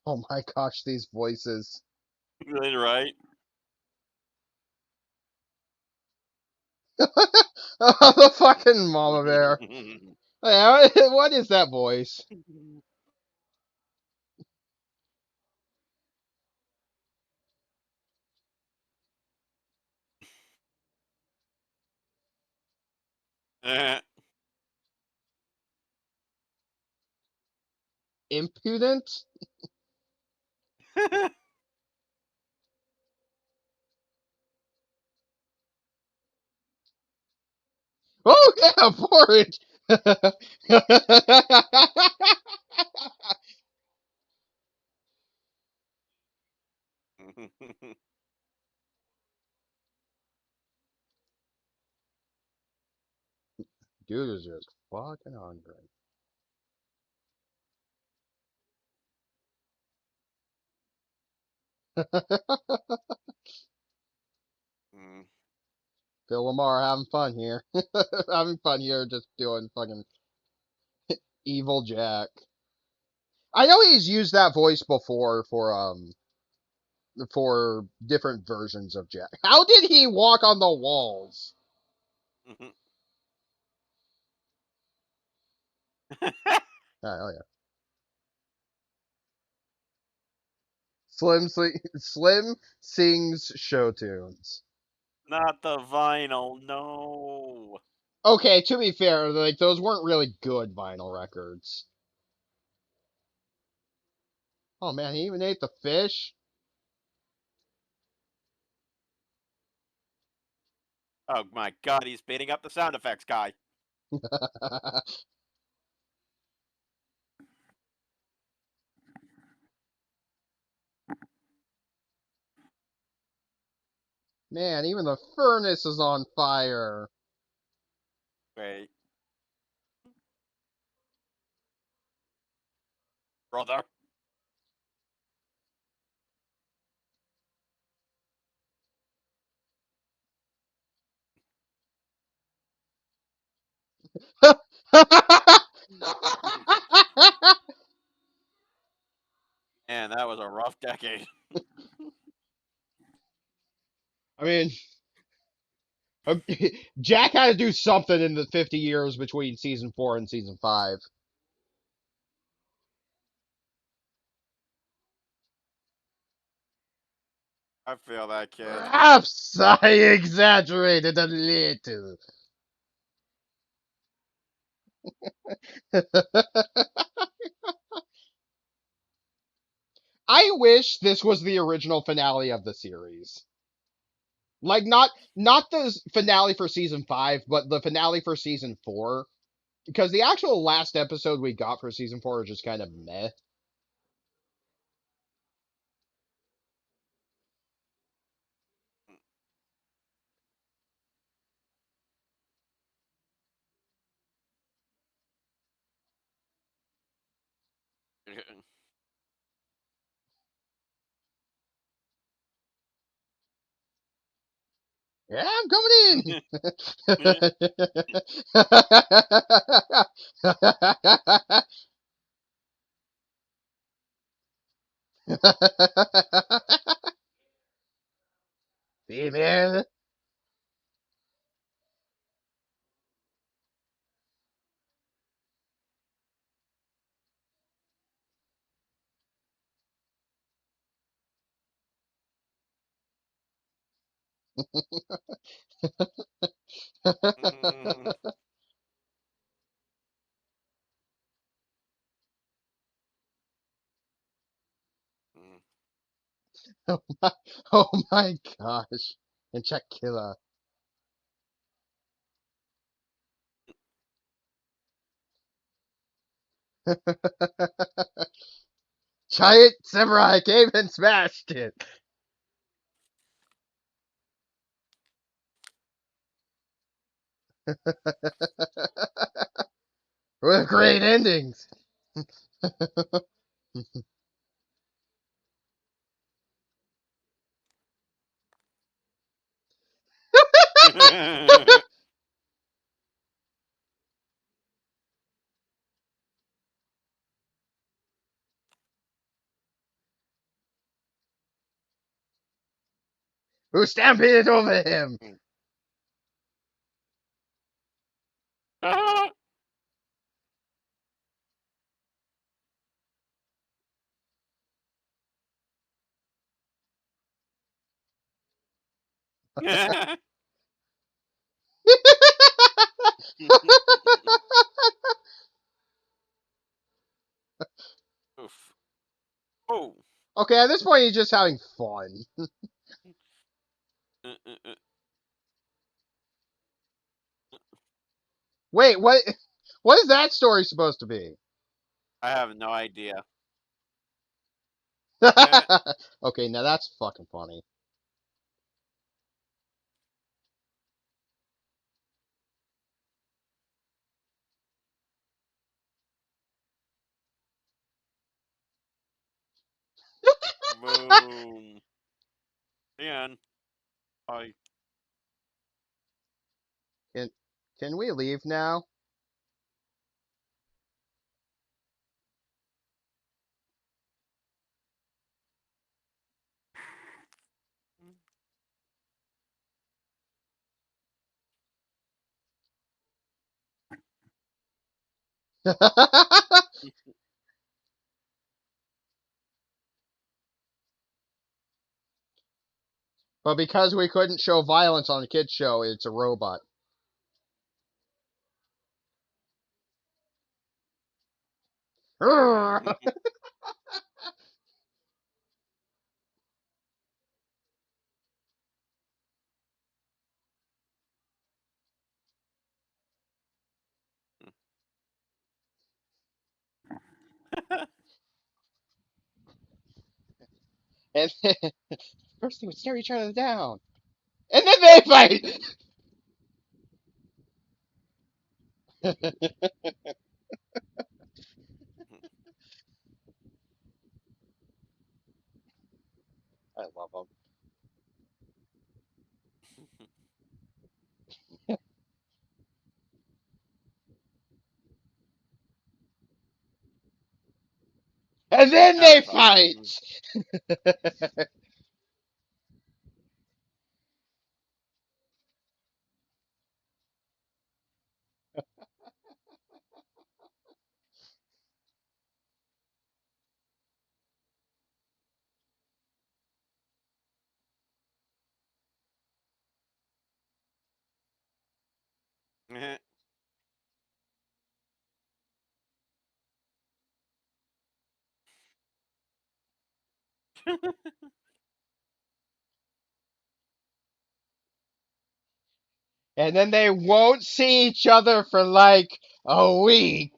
Oh my gosh, these voices. Right? Oh, the fucking mama bear. Yeah, what is that voice? Eh. Impudent? Oh yeah, porridge. Dude is just fucking hungry. Mm. Phil Lamar having fun here. Having fun here just doing fucking evil Jack. I know he's used that voice before for different versions of Jack. How did he walk on the walls? Oh yeah. Slim sings show tunes. Not the vinyl, no. Okay, to be fair, like those weren't really good vinyl records. Oh man, he even ate the fish. Oh my god, he's beating up the sound effects guy. Man, even the furnace is on fire. Wait, brother. Man, that was a rough decade. I mean, Jack had to do something in the 50 years between season 4 and season 5. I feel that kid. Perhaps I exaggerated a little. I wish this was the original finale of the series. Like not the finale for season 5, but the finale for season 4 because the actual last episode we got for season 4 is just kind of meh. Yeah, I'm coming in. Female. Oh my, oh my gosh. And check killer. Giant samurai came and smashed it. With great endings. Who stampeded over him? Oof. Oh. Okay, at this point he's just having fun. Wait, what? What is that story supposed to be? I have no idea. Okay, now that's fucking funny. Boom. And I. Can can we leave now? But because we couldn't show violence on a kids show, it's a robot. I And then, first they would stare each other down, and then they fight. I love them. And then And they they fight. fight. And then they won't see each other for like a week.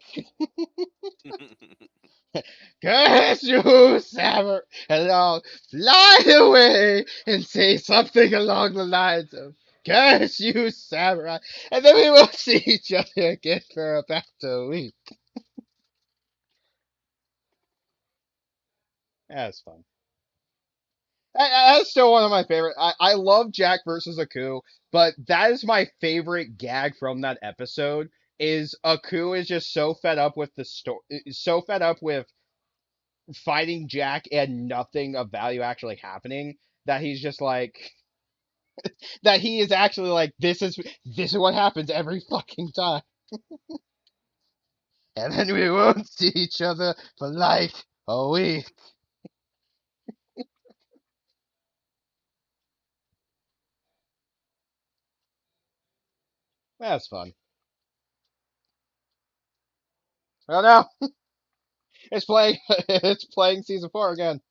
Curse you, Samurai! And I'll fly away and say something along the lines of, Curse you, Samurai! And then we won't see each other again for about a week. That was fun. That's still one of my favorite. I love Jack versus Aku, but that is my favorite gag from that episode. Is Aku is just so fed up with the story, so fed up with fighting Jack and nothing of value actually happening that he's just like that he is actually like this is what happens every fucking time, and then we won't see each other for like a week. That's fun. Oh no, it's playing. It's playing season 4 again.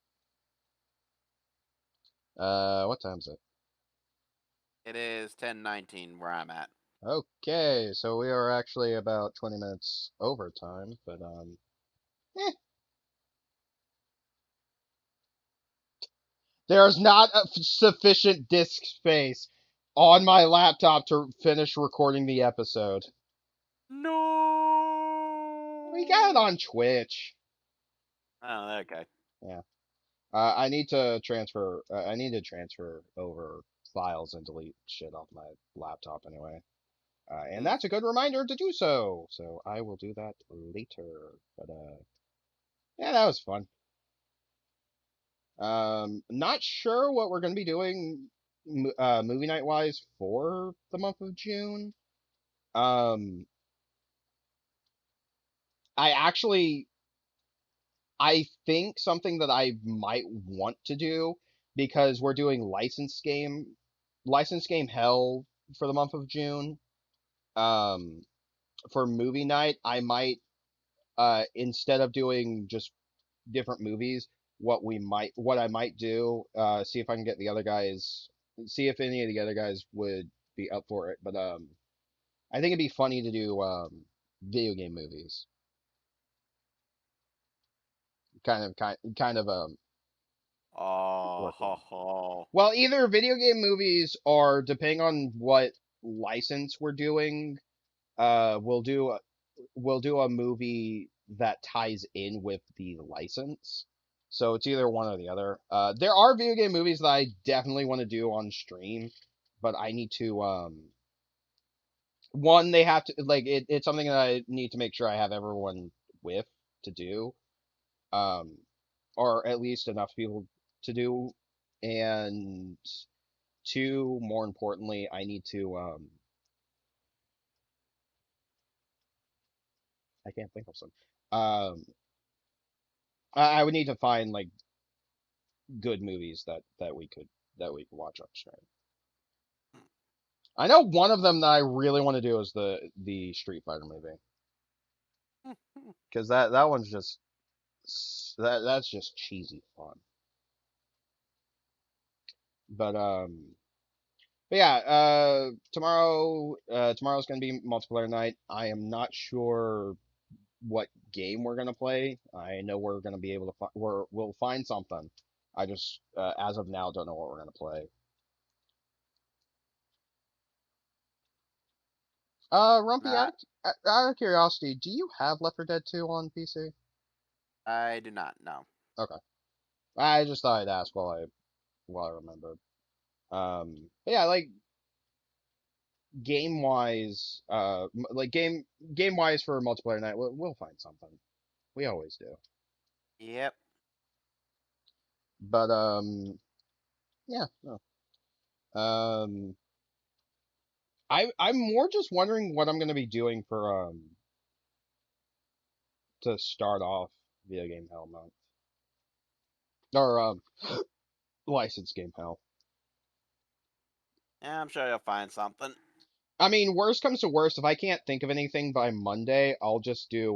What time is it? It is 10:19 where I'm at. Okay, so we are actually about 20 minutes over time, but eh. There's not sufficient disk space on my laptop to finish recording the episode. We got it No. on Twitch. Oh, okay. Yeah. I need to transfer. I need to transfer over files and delete shit off my laptop anyway. And Hmm. that's a good reminder to do so. So I will do that later. But yeah, that was fun. Not sure what we're gonna be doing, movie night wise for the month of June. Um, I actually, I think something that I might want to do because we're doing license game hell for the month of June. Um, for movie night, I might, instead of doing just different movies, what I might do, see if I can get the other guys, see if any of the other guys would be up for it. But I think it'd be funny to do video game movies, kind of Oh, ho, working. ho. Well, either video game movies or depending on what license we're doing, uh, we'll do a, we'll do a movie that ties in with the license. So it's either one or the other. There are video game movies that I definitely want to do on stream, but I need to one they have to like it's something that I need to make sure I have everyone with to do. Um, or at least enough people to do, and two, more importantly, I need to I can't think of some. Um, I would need to find like good movies that we could watch on stream. I know one of them that I really want to do is the Street Fighter movie because that one's just that's just cheesy fun. But but yeah, tomorrow's gonna be multiplayer night. I am not sure what game we're gonna play. I know we're gonna be able to we'll find something. I just as of now don't know what we're gonna play. Rumpy, Nah, out of curiosity, do you have Left 4 Dead 2 on PC? I do not know. Okay, I just thought I'd ask while I remembered. But yeah, like game wise, like game wise for multiplayer night, we'll find something. We always do. Yep. But yeah, no. Um, I'm more just wondering what I'm gonna be doing for to start off video game hell month or license game hell. Yeah, I'm sure you'll find something. I mean, worst comes to worst, if I can't think of anything by Monday, I'll just do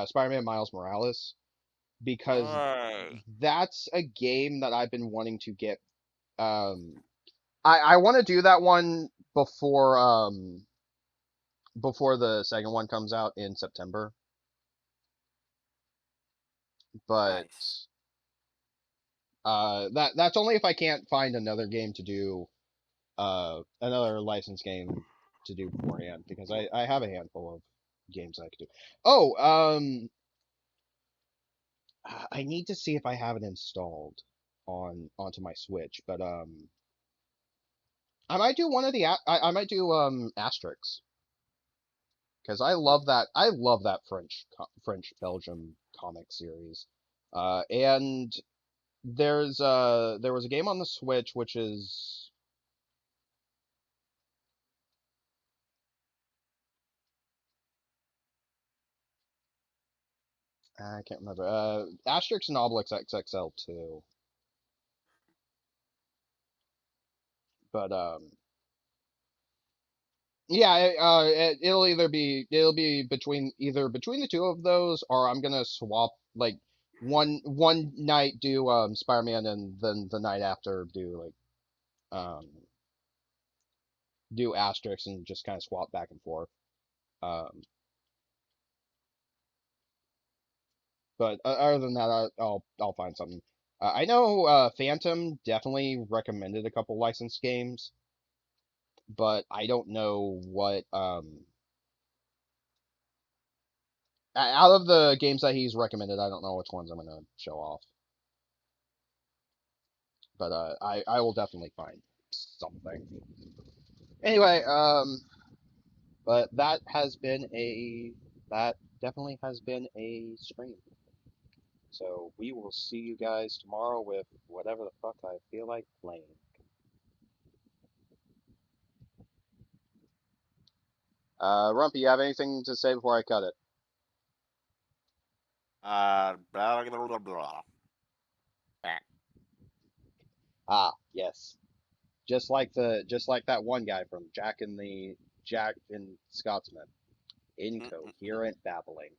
Spider-Man Miles Morales because Hey. that's a game that I've been wanting to get. Um, I want to do that one before the second one comes out in September, but Nice. that's only if I can't find another game to do another license game to do beforehand because I have a handful of games I could do. Oh, I need to see if I have it installed onto my Switch, but I might do one of the I might do Asterix because I love that French Belgium comic series. And there was a game on the Switch which is I can't remember. Asterix and Obelix XXL too. But yeah, it'll be between the two of those, or I'm gonna swap like one night do Spider-Man and then the night after do do Asterix and just kind of swap back and forth. Um, but other than that, I'll find something. I know Phantom definitely recommended a couple licensed games, but I don't know what out of the games that he's recommended, I don't know which ones I'm gonna show off. But I will definitely find something. Anyway, but that definitely has been a stream. So we will see you guys tomorrow with whatever the fuck I feel like playing. Rumpy, you have anything to say before I cut it? Blah, blah, blah, blah. Ah, yes. Just like that one guy from Jack and Scotsman. Mm-mm-mm. Incoherent babbling.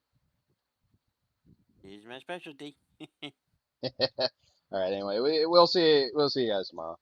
Here's my specialty. All right. Anyway, we'll see you guys tomorrow.